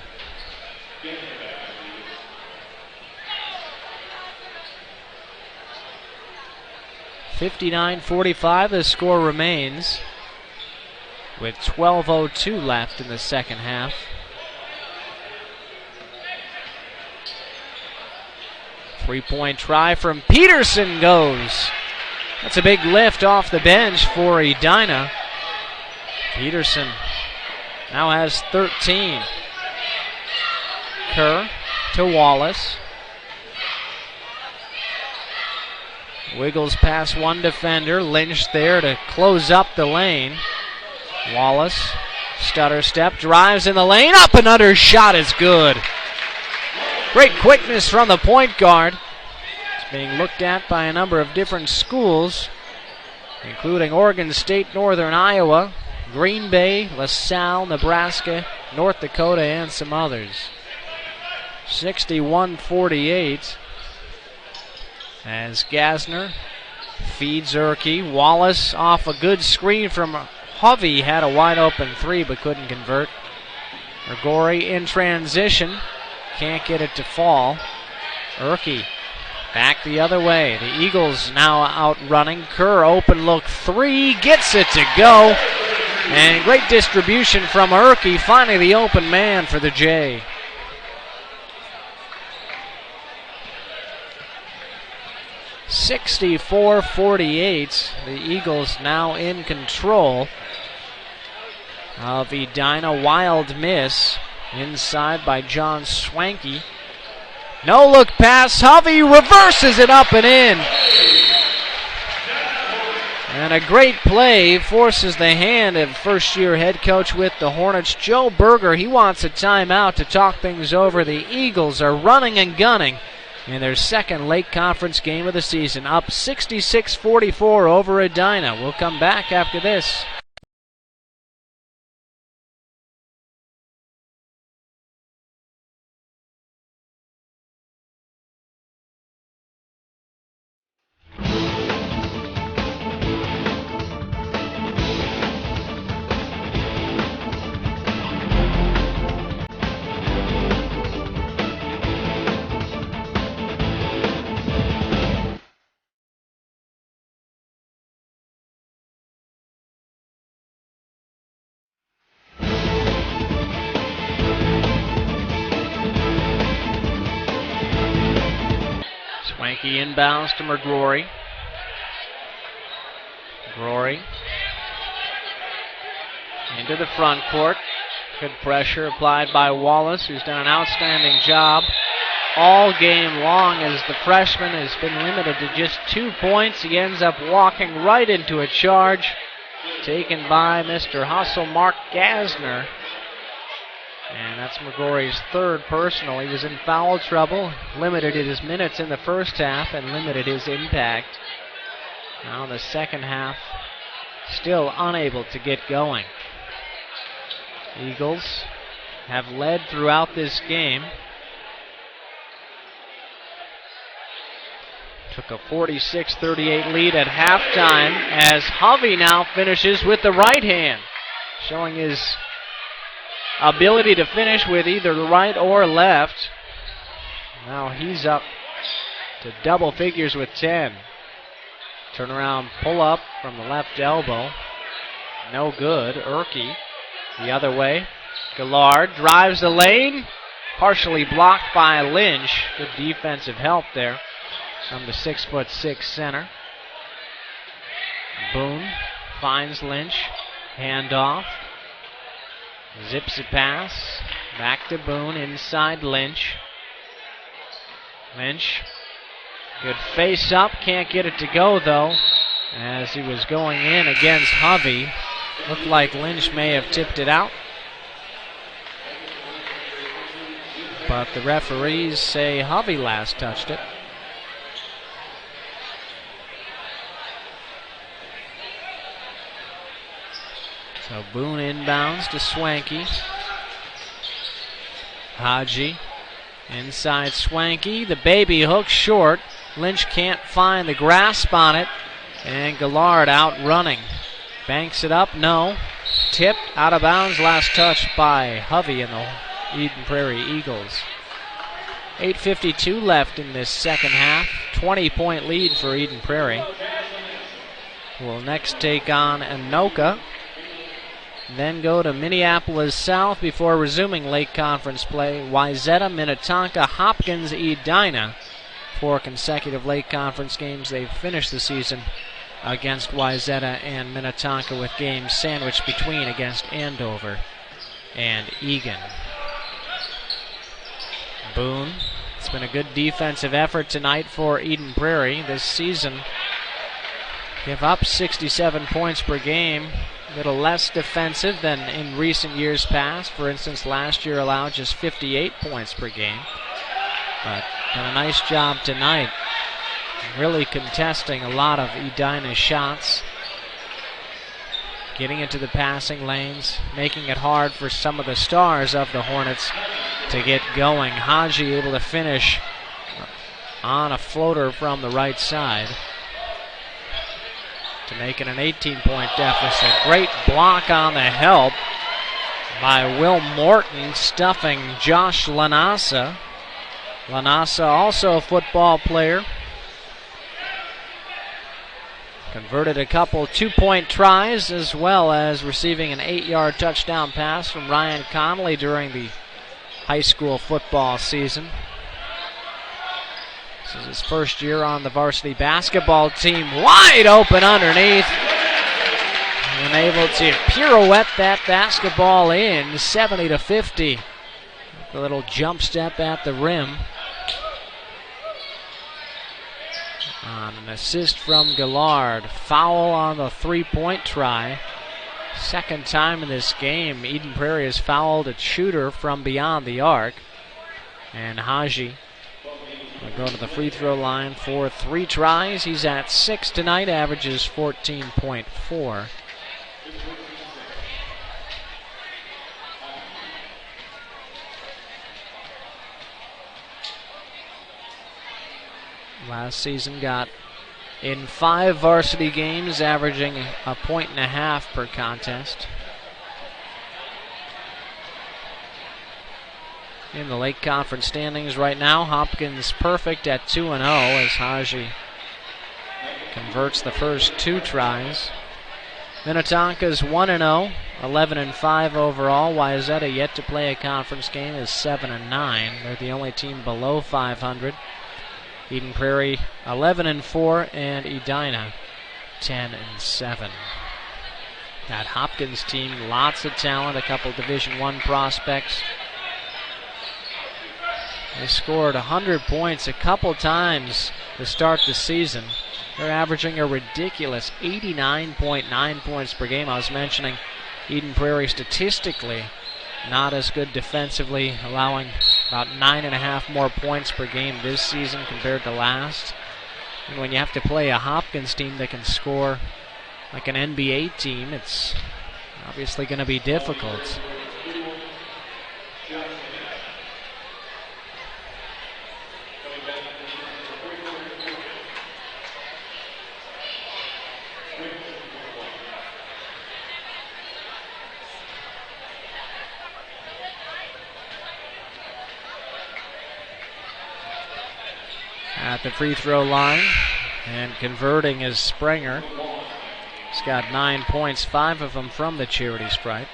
(59-45) the score remains, with 12:02 left in the second half. Three-point try from Peterson goes. That's a big lift off the bench for Edina. Peterson now has 13. Kerr to Wallace. Wiggles past one defender. Lynch there to close up the lane. Wallace, stutter step, drives in the lane. Up and under, shot is good. Great quickness from the point guard. It's being looked at by a number of different schools, including Oregon State, Northern Iowa, Green Bay, LaSalle, Nebraska, North Dakota, and some others. 61-48 as Gasner feeds Erke. Wallace off a good screen from Hovey, had a wide open three but couldn't convert. Grigori in transition, can't get it to fall. Erke back the other way. The Eagles now out running. Kerr open look three, gets it to go. And great distribution from Erke, finally the open man for the J. (64-48). The Eagles now in control of Edina. Wild miss inside by John Swanky. No look pass. Hovey reverses it up and in. And a great play forces the hand of first-year head coach with the Hornets, Joe Berger. He wants a timeout to talk things over. The Eagles are running and gunning in their second late conference game of the season, up 66-44 over Edina. We'll come back after this. Swanky inbounds to McGrory. McGrory into the front court. Good pressure applied by Wallace, who's done an outstanding job all game long as the freshman has been limited to just 2 points. He ends up walking right into a charge taken by Mr. Hustle, Mark Gasner. And that's McGrory's third personal. He was in foul trouble, limited his minutes in the first half, and limited his impact. Now in the second half, still unable to get going. Eagles have led throughout this game. Took a 46-38 lead at halftime as Hovey now finishes with the right hand, showing his ability to finish with either the right or left. Now he's up to double figures with 10. Turnaround pull up from the left elbow. No good. Urke the other way. Gillard drives the lane. Partially blocked by Lynch. Good defensive help there from the 6'6" center. Boone finds Lynch. Handoff. Zips a pass. Back to Boone. Inside Lynch. Lynch. Good face up. Can't get it to go though. As he was going in against Hovey. Looked like Lynch may have tipped it out. But the referees say Hovey last touched it. So Boone inbounds to Swanky. Haji inside Swanky. The baby hook short. Lynch can't find the grasp on it. And Gillard out running. Banks it up, no. Tipped, out of bounds, last touch by Hovey and the Eden Prairie Eagles. 8:52 left in this second half. 20-point lead for Eden Prairie. We'll next take on Anoka. Then go to Minneapolis South before resuming Lake Conference play. Wayzata, Minnetonka, Hopkins, Edina. 4 consecutive Lake Conference games. They've finished the season against Wayzata and Minnetonka with games sandwiched between against Andover and Egan. Boone. It's been a good defensive effort tonight for Eden Prairie this season. Give up 67 points per game. A little less defensive than in recent years past. For instance, last year allowed just 58 points per game. But done a nice job tonight. Really contesting a lot of Edina's shots. Getting into the passing lanes. Making it hard for some of the stars of the Hornets to get going. Haji able to finish on a floater from the right side to make it an 18-point deficit. Great block on the help by Will Morton, stuffing Josh Lanasa. Lanasa also a football player. Converted a couple 2-point tries as well as receiving an 8-yard touchdown pass from Ryan Connolly during the high school football season. This is his first year on the varsity basketball team. Wide open underneath. And able to pirouette that basketball in 70-50. A little jump step at the rim. On an assist from Gillard. Foul on the 3-point try. Second time in this game, Eden Prairie has fouled a shooter from beyond the arc. And Haji will go to the free throw line for 3 tries. He's at 6 tonight, averages 14.4. Last season got in 5 varsity games, averaging 1.5 points per contest. In the Lake Conference standings right now, Hopkins perfect at 2-0 as Haji converts the first 2 tries. Minnetonka's 1-0, 11-5 overall. Wayzata yet to play a conference game is 7-9. They're the only team below 500. Eden Prairie 11-4 and Edina 10-7. That Hopkins team, lots of talent, a couple Division I prospects. They scored 100 points a couple times to start the season. They're averaging a ridiculous 89.9 points per game. I was mentioning Eden Prairie statistically not as good defensively, allowing about 9.5 more points per game this season compared to last. And when you have to play a Hopkins team that can score like an NBA team, it's obviously going to be difficult. at the free throw line. And converting is Springer. He's got 9 points, 5 of them from the charity stripe.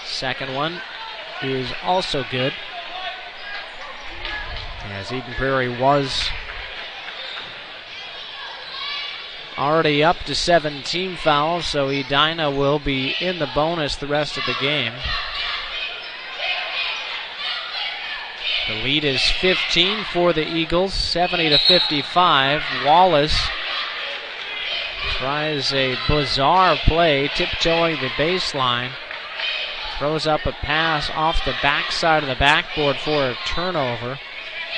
Second one is also good, as Eden Prairie was already up to 17 fouls, so Edina will be in the bonus the rest of the game. The lead is 15 for the Eagles, 70-55. Wallace tries a bizarre play, tiptoeing the baseline. Throws up a pass off the backside of the backboard for a turnover.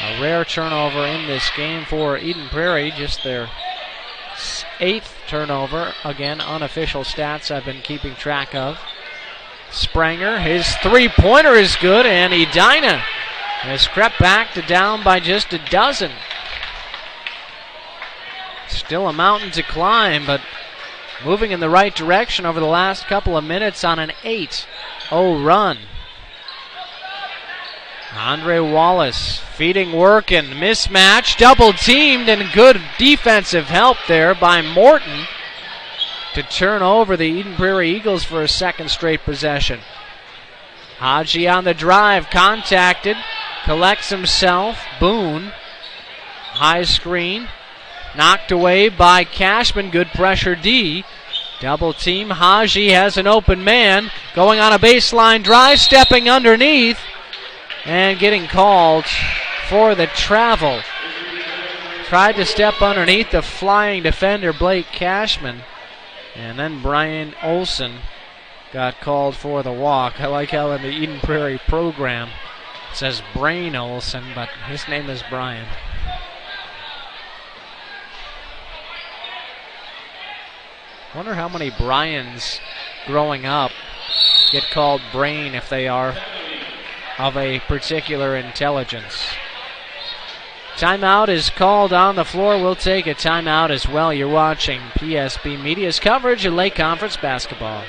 A rare turnover in this game for Eden Prairie, just their 8th turnover. Again, unofficial stats I've been keeping track of. Springer, his three-pointer is good, and Edina has crept back to down by just a dozen. Still a mountain to climb, but moving in the right direction over the last couple of minutes on an 8-0 run. Andre Wallace feeding work and mismatch, double teamed, and good defensive help there by Morton to turn over the Eden Prairie Eagles for a second straight possession. Haji on the drive, contacted, collects himself. Boone, high screen, knocked away by Cashman. Good pressure D. Double team. Haji has an open man. Going on a baseline drive, stepping underneath, and getting called for the travel. Tried to step underneath the flying defender Blake Cashman. And then Brian Olson got called for the walk. I like how in the Eden Prairie program it says Brain Olson, but his name is Brian. Wonder how many Bryans growing up get called Brain if they are of a particular intelligence. Timeout is called on the floor. We'll take a timeout as well. You're watching PSB Media's coverage of Lake Conference basketball.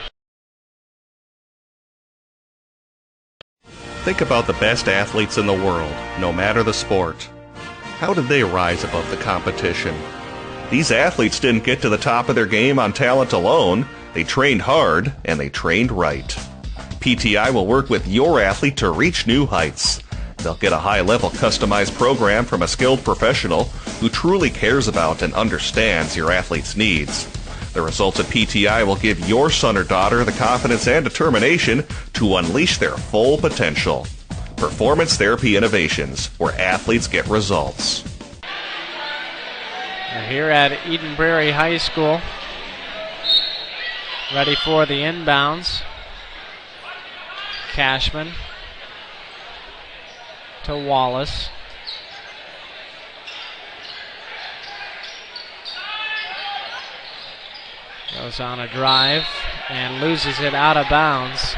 Think about the best athletes in the world, no matter the sport. How did they rise above the competition? These athletes didn't get to the top of their game on talent alone. They trained hard, and they trained right. PTI will work with your athlete to reach new heights. They'll get a high-level customized program from a skilled professional who truly cares about and understands your athlete's needs. The results at PTI will give your son or daughter the confidence and determination to unleash their full potential. Performance Therapy Innovations, where athletes get results. We're here at Eden Prairie High School, ready for the inbounds. Cashman to Wallace. Goes on a drive and loses it out of bounds.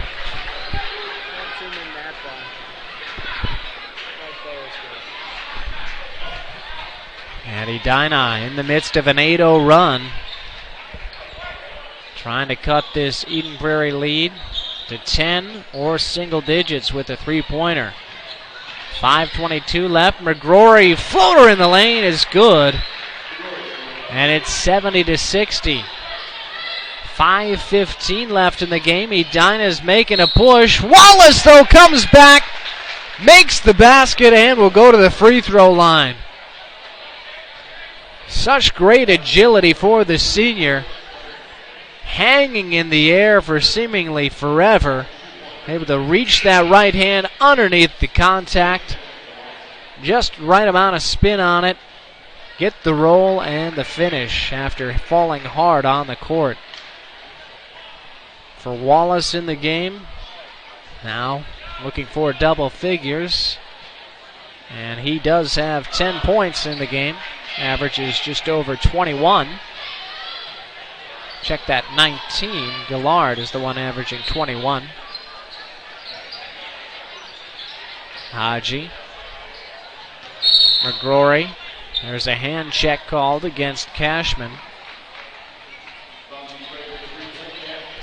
And Edina in the midst of an 8-0 run, trying to cut this Eden Prairie lead to 10 or single digits with a three-pointer. 5:22 left. McGrory floater in the lane is good, and it's 70-60. 5:15 left in the game. Edina's making a push. Wallace, though, comes back, makes the basket, and will go to the free throw line. Such great agility for the senior, hanging in the air for seemingly forever, able to reach that right hand underneath the contact, just right amount of spin on it, get the roll and the finish after falling hard on the court. For Wallace in the game, now looking for double figures, and he does have 10 points in the game, averages just over 21. Check that, 19. Gillard is the one averaging 21. Haji. McGrory. There's a hand check called against Cashman.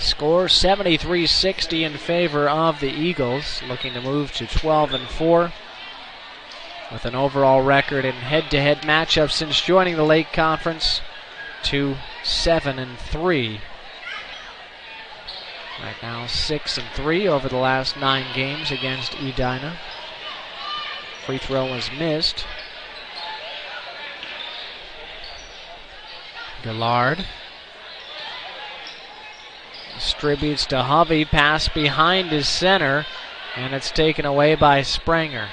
Score 73-60 in favor of the Eagles, looking to move to 12-4 with an overall record in head-to-head matchups since joining the Lake Conference to 7-3. Right now 6-3 over the last 9 games against Edina. Free throw was missed. Gillard distributes to Hovey, pass behind his center, and it's taken away by Spranger.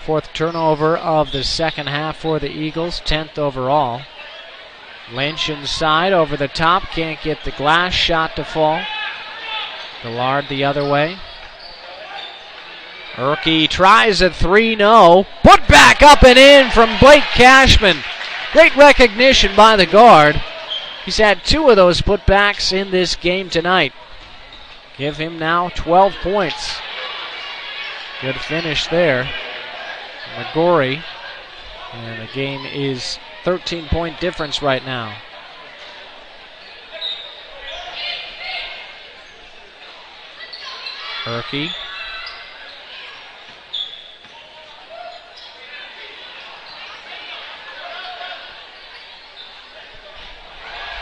4th turnover of the second half for the Eagles, 10th overall. Lynch inside, over the top, can't get the glass shot to fall. Gillard the other way. Urke tries a 3, no. Put back up and in from Blake Cashman. Great recognition by the guard. He's had 2 of those putbacks in this game tonight. Give him now 12 points. Good finish there. McGorry. And the game is 13-point difference right now. Urke.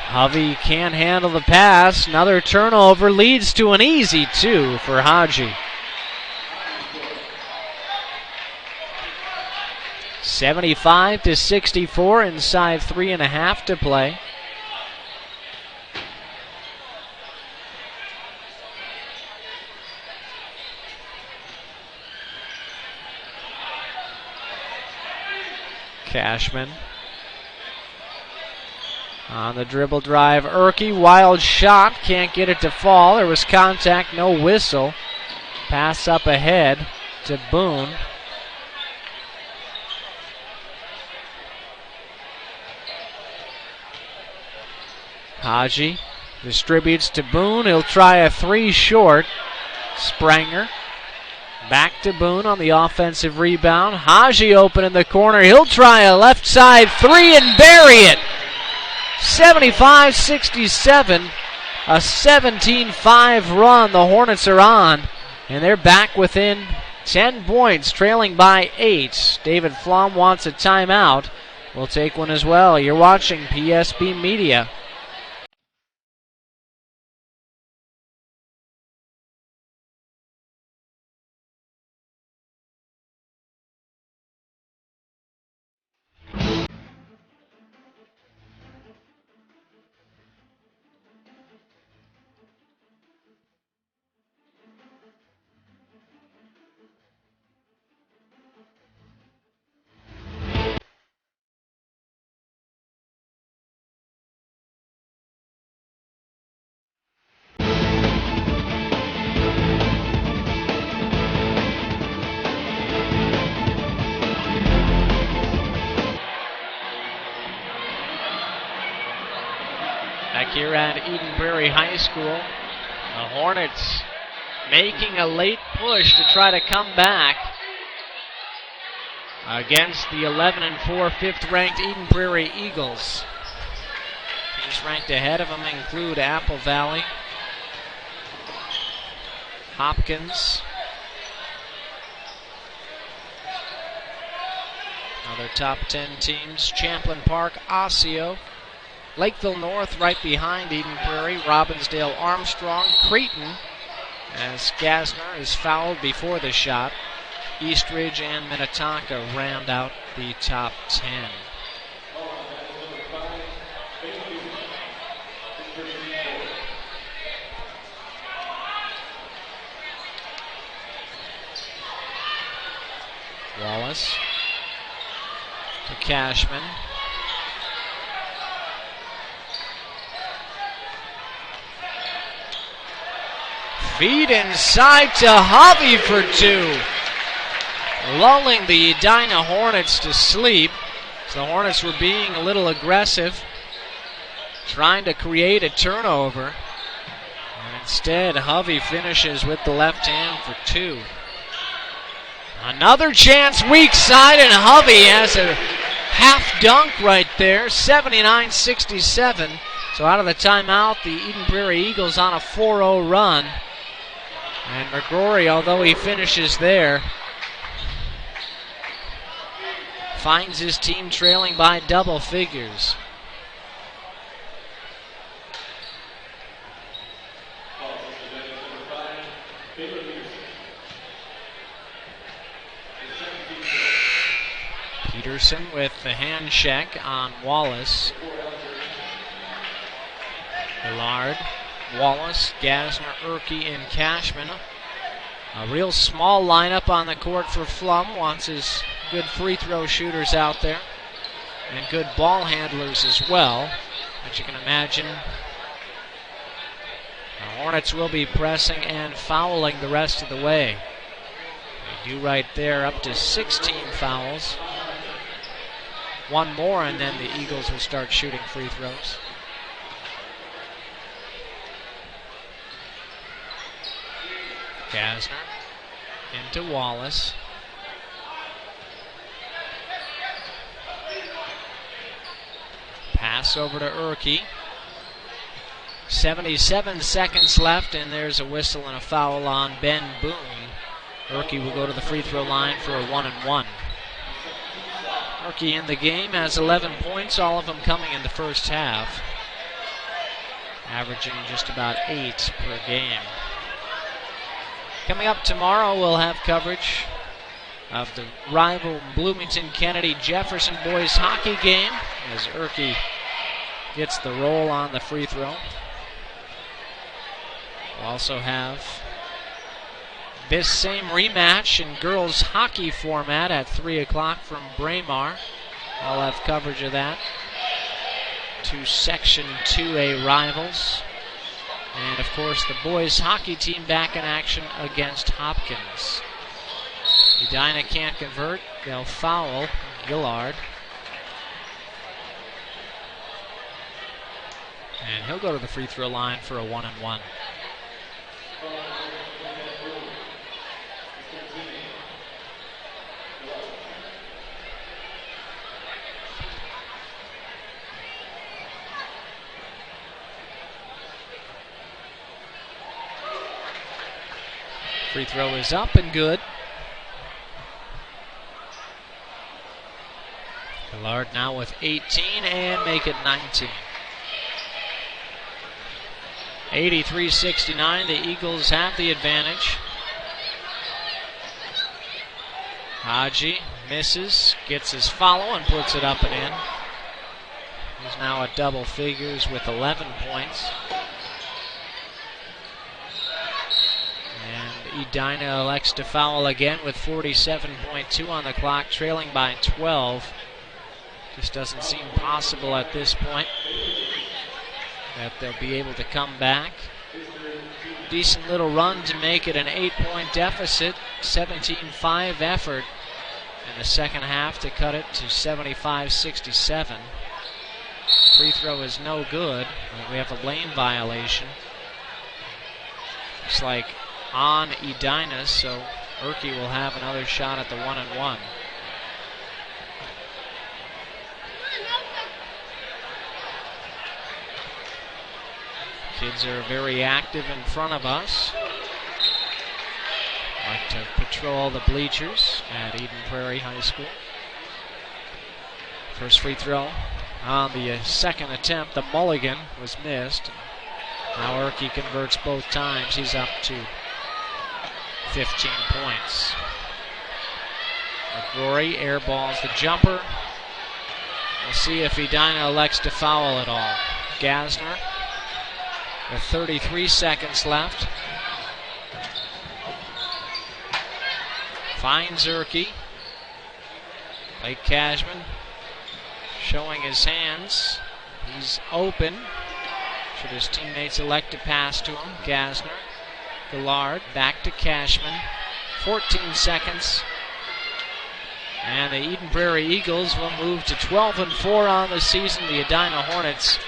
Hovey can't handle the pass. Another turnover leads to an easy 2 for Haji. 75-64 inside 3.5 to play. Cashman on the dribble drive. Urke, wild shot, can't get it to fall. There was contact, no whistle. Pass up ahead to Boone. Haji distributes to Boone. He'll try a 3 short. Spranger back to Boone on the offensive rebound. Haji open in the corner. He'll try a left side 3 and bury it. 75-67. A 17-5 run the Hornets are on. And they're back within 10 points, trailing by 8. David Flom wants a timeout. We'll take one as well. You're watching PSB Media. Here at Eden Prairie High School, the Hornets making a late push to try to come back against the 11-4 fifth-ranked Eden Prairie Eagles. Teams ranked ahead of them include Apple Valley, Hopkins, other top 10 teams, Champlin Park, Osseo, Lakeville North right behind Eden Prairie, Robbinsdale, Armstrong, Creighton, as Gassner is fouled before the shot. Eastridge and Minnetonka round out the top 10. Wallace to Cashman. Feed inside to Hovey for 2. Lulling the Edina Hornets to sleep. So the Hornets were being a little aggressive, trying to create a turnover. And instead, Hovey finishes with the left hand for 2. Another chance weak side, and Hovey has a half dunk right there. 79-67. So out of the timeout, the Eden Prairie Eagles on a 4-0 run. And McGrory, although he finishes there, finds his team trailing by double figures. Peterson with the hand check on Wallace. Gillard, Wallace, Gasner, Erkey, and Cashman. A real small lineup on the court for Flum. Wants his good free throw shooters out there and good ball handlers as well. As you can imagine, the Hornets will be pressing and fouling the rest of the way. They do right there, up to 16 fouls. One more and then the Eagles will start shooting free throws. Gasner into Wallace. Pass over to Erkey. 77 seconds left, and there's a whistle and a foul on Ben Boone. Erkey will go to the free throw line for a 1-and-1. Erkey in the game has 11 points, all of them coming in the first half, averaging just about 8 per game. Coming up tomorrow, we'll have coverage of the rival Bloomington Kennedy Jefferson boys hockey game as Erkey gets the roll on the free throw. We'll also have this same rematch in girls hockey format at 3 o'clock from Braemar. I'll have coverage of that. Two Section 2A rivals. And of course the boys hockey team back in action against Hopkins. Edina can't convert. They'll foul Gillard. And he'll go to the free throw line for a 1-and-1. Free throw is up and good. Gillard now with 18 and make it 19. 83-69, the Eagles have the advantage. Haji misses, gets his follow and puts it up and in. He's now at double figures with 11 points. Edina elects to foul again with 47.2 on the clock, trailing by 12. Just doesn't seem possible at this point that they'll be able to come back. Decent little run to make it an 8-point deficit. 17-5 effort in the second half to cut it to 75-67. Free throw is no good. We have a lane violation. Looks like on Edina, so Erkey will have another shot at the 1-and-1. Kids are very active in front of us. Like to patrol the bleachers at Eden Prairie High School. First free throw on the second attempt. The mulligan was missed. Now Erkey converts both times. He's up to 15 points. McGrory airballs the jumper. We'll see if Edina elects to foul at all. Gasner with 33 seconds left. Finds Erkey. Blake Cashman showing his hands. He's open. Should his teammates elect to pass to him. Gasner. Gillard back to Cashman. 14 seconds. And the Eden Prairie Eagles will move to 12-4 on the season. The Edina Hornets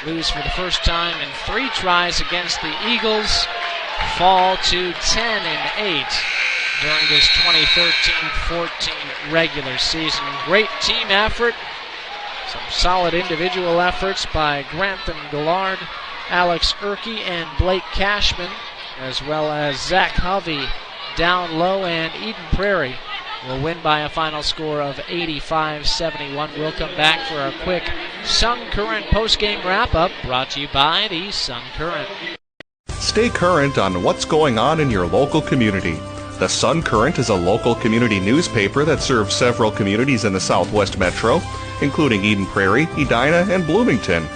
lose for the first time in 3 tries against the Eagles. Fall to 10-8 during this 2013-14 regular season. Great team effort. Some solid individual efforts by Grantham Gillard, Alex Erkey, and Blake Cashman, as well as Zach Hovey down low, and Eden Prairie will win by a final score of 85-71. We'll come back for a quick Sun Current postgame wrap-up brought to you by the Sun Current. Stay current on what's going on in your local community. The Sun Current is a local community newspaper that serves several communities in the Southwest Metro, including Eden Prairie, Edina, and Bloomington.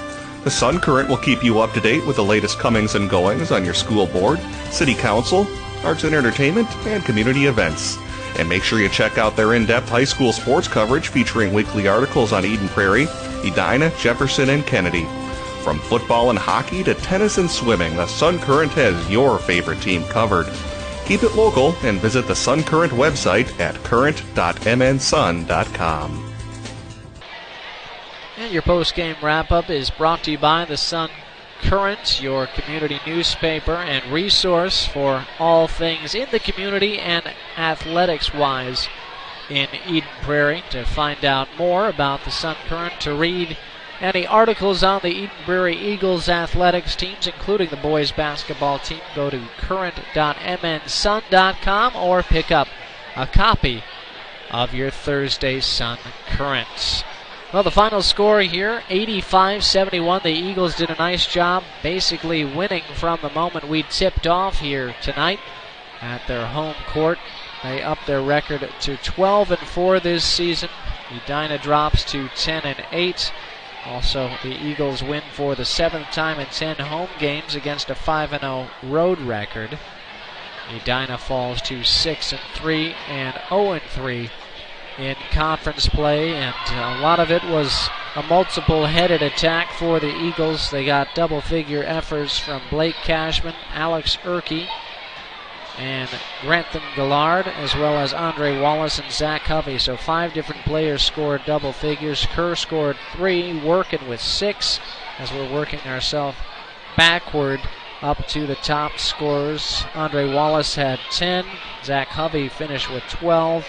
The Sun Current will keep you up to date with the latest comings and goings on your school board, city council, arts and entertainment, and community events. And make sure you check out their in-depth high school sports coverage featuring weekly articles on Eden Prairie, Edina, Jefferson, and Kennedy. From football and hockey to tennis and swimming, the Sun Current has your favorite team covered. Keep it local and visit the Sun Current website at current.mnsun.com. And your post-game wrap-up is brought to you by the Sun Current, your community newspaper and resource for all things in the community and athletics-wise in Eden Prairie. To find out more about the Sun Current, to read any articles on the Eden Prairie Eagles athletics teams, including the boys basketball team, go to current.mnsun.com or pick up a copy of your Thursday Sun Current. Well, the final score here, 85-71. The Eagles did a nice job basically winning from the moment we tipped off here tonight at their home court. They upped their record to 12-4 this season. Edina drops to 10-8. Also, the Eagles win for the 7th time in 10 home games against a 5-0 road record. Edina falls to 6-3 and 0-3 in conference play, and a lot of it was a multiple-headed attack for the Eagles. They got double-figure efforts from Blake Cashman, Alex Erkey, and Grantham Gillard, as well as Andre Wallace and Zach Hovey. So 5 different players scored double figures. Kerr scored 3, working with 6, as we're working ourselves backward up to the top scorers. Andre Wallace had 10. Zach Hovey finished with 12.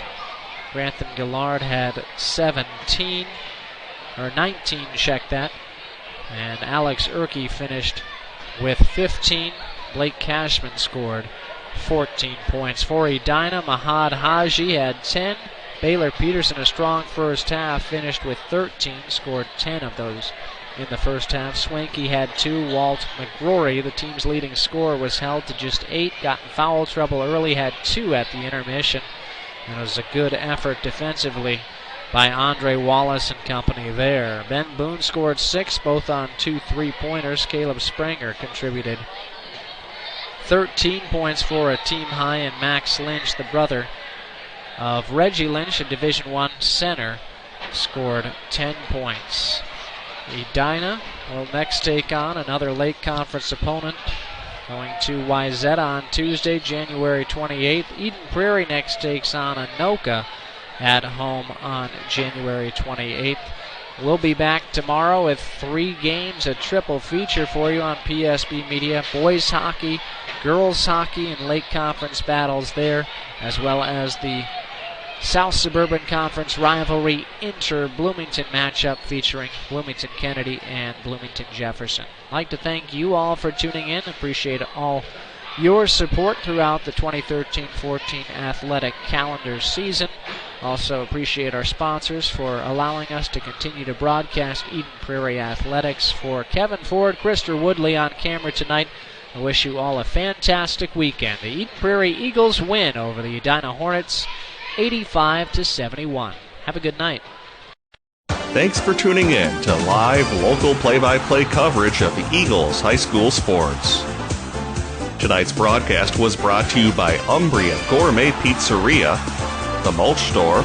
Grantham Gillard had 19, check that. And Alex Erkey finished with 15. Blake Cashman scored 14 points. For Edina, Mahad Haji had 10. Baylor Peterson, a strong first half, finished with 13, scored 10 of those in the first half. Swanky had 2. Walt McGrory, the team's leading scorer, was held to just 8. Got in foul trouble early, had 2 at the intermission. And it was a good effort defensively by Andre Wallace and company there. Ben Boone scored 6, both on 2 3-pointers. Caleb Springer contributed 13 points for a team high, and Max Lynch, the brother of Reggie Lynch, a Division I center, scored 10 points. Edina will next take on another late conference opponent, going to Wayzata on Tuesday, January 28th. Eden Prairie next takes on Anoka at home on January 28th. We'll be back tomorrow with 3 games, a triple feature for you on PSB Media. Boys hockey, girls hockey, and late conference battles there, as well as the South Suburban Conference rivalry Inter-Bloomington matchup featuring Bloomington Kennedy and Bloomington Jefferson. I'd like to thank you all for tuning in. Appreciate all your support throughout the 2013-14 athletic calendar season. Also appreciate our sponsors for allowing us to continue to broadcast Eden Prairie Athletics. For Kevin Ford, Krister Woodley on camera tonight, I wish you all a fantastic weekend. The Eden Prairie Eagles win over the Edina Hornets 85-71. Have a good night. Thanks for tuning in to live local play-by-play coverage of the Eagles high school sports. Tonight's broadcast was brought to you by Umbria Gourmet Pizzeria, The Mulch Store,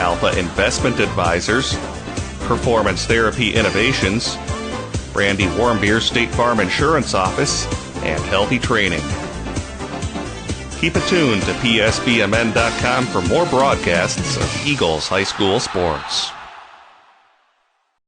Alpha Investment Advisors, Performance Therapy Innovations, Brandy Warmbier State Farm Insurance Office, and Healthy Training. Keep it tuned to PSBMN.com for more broadcasts of Eagles high school sports.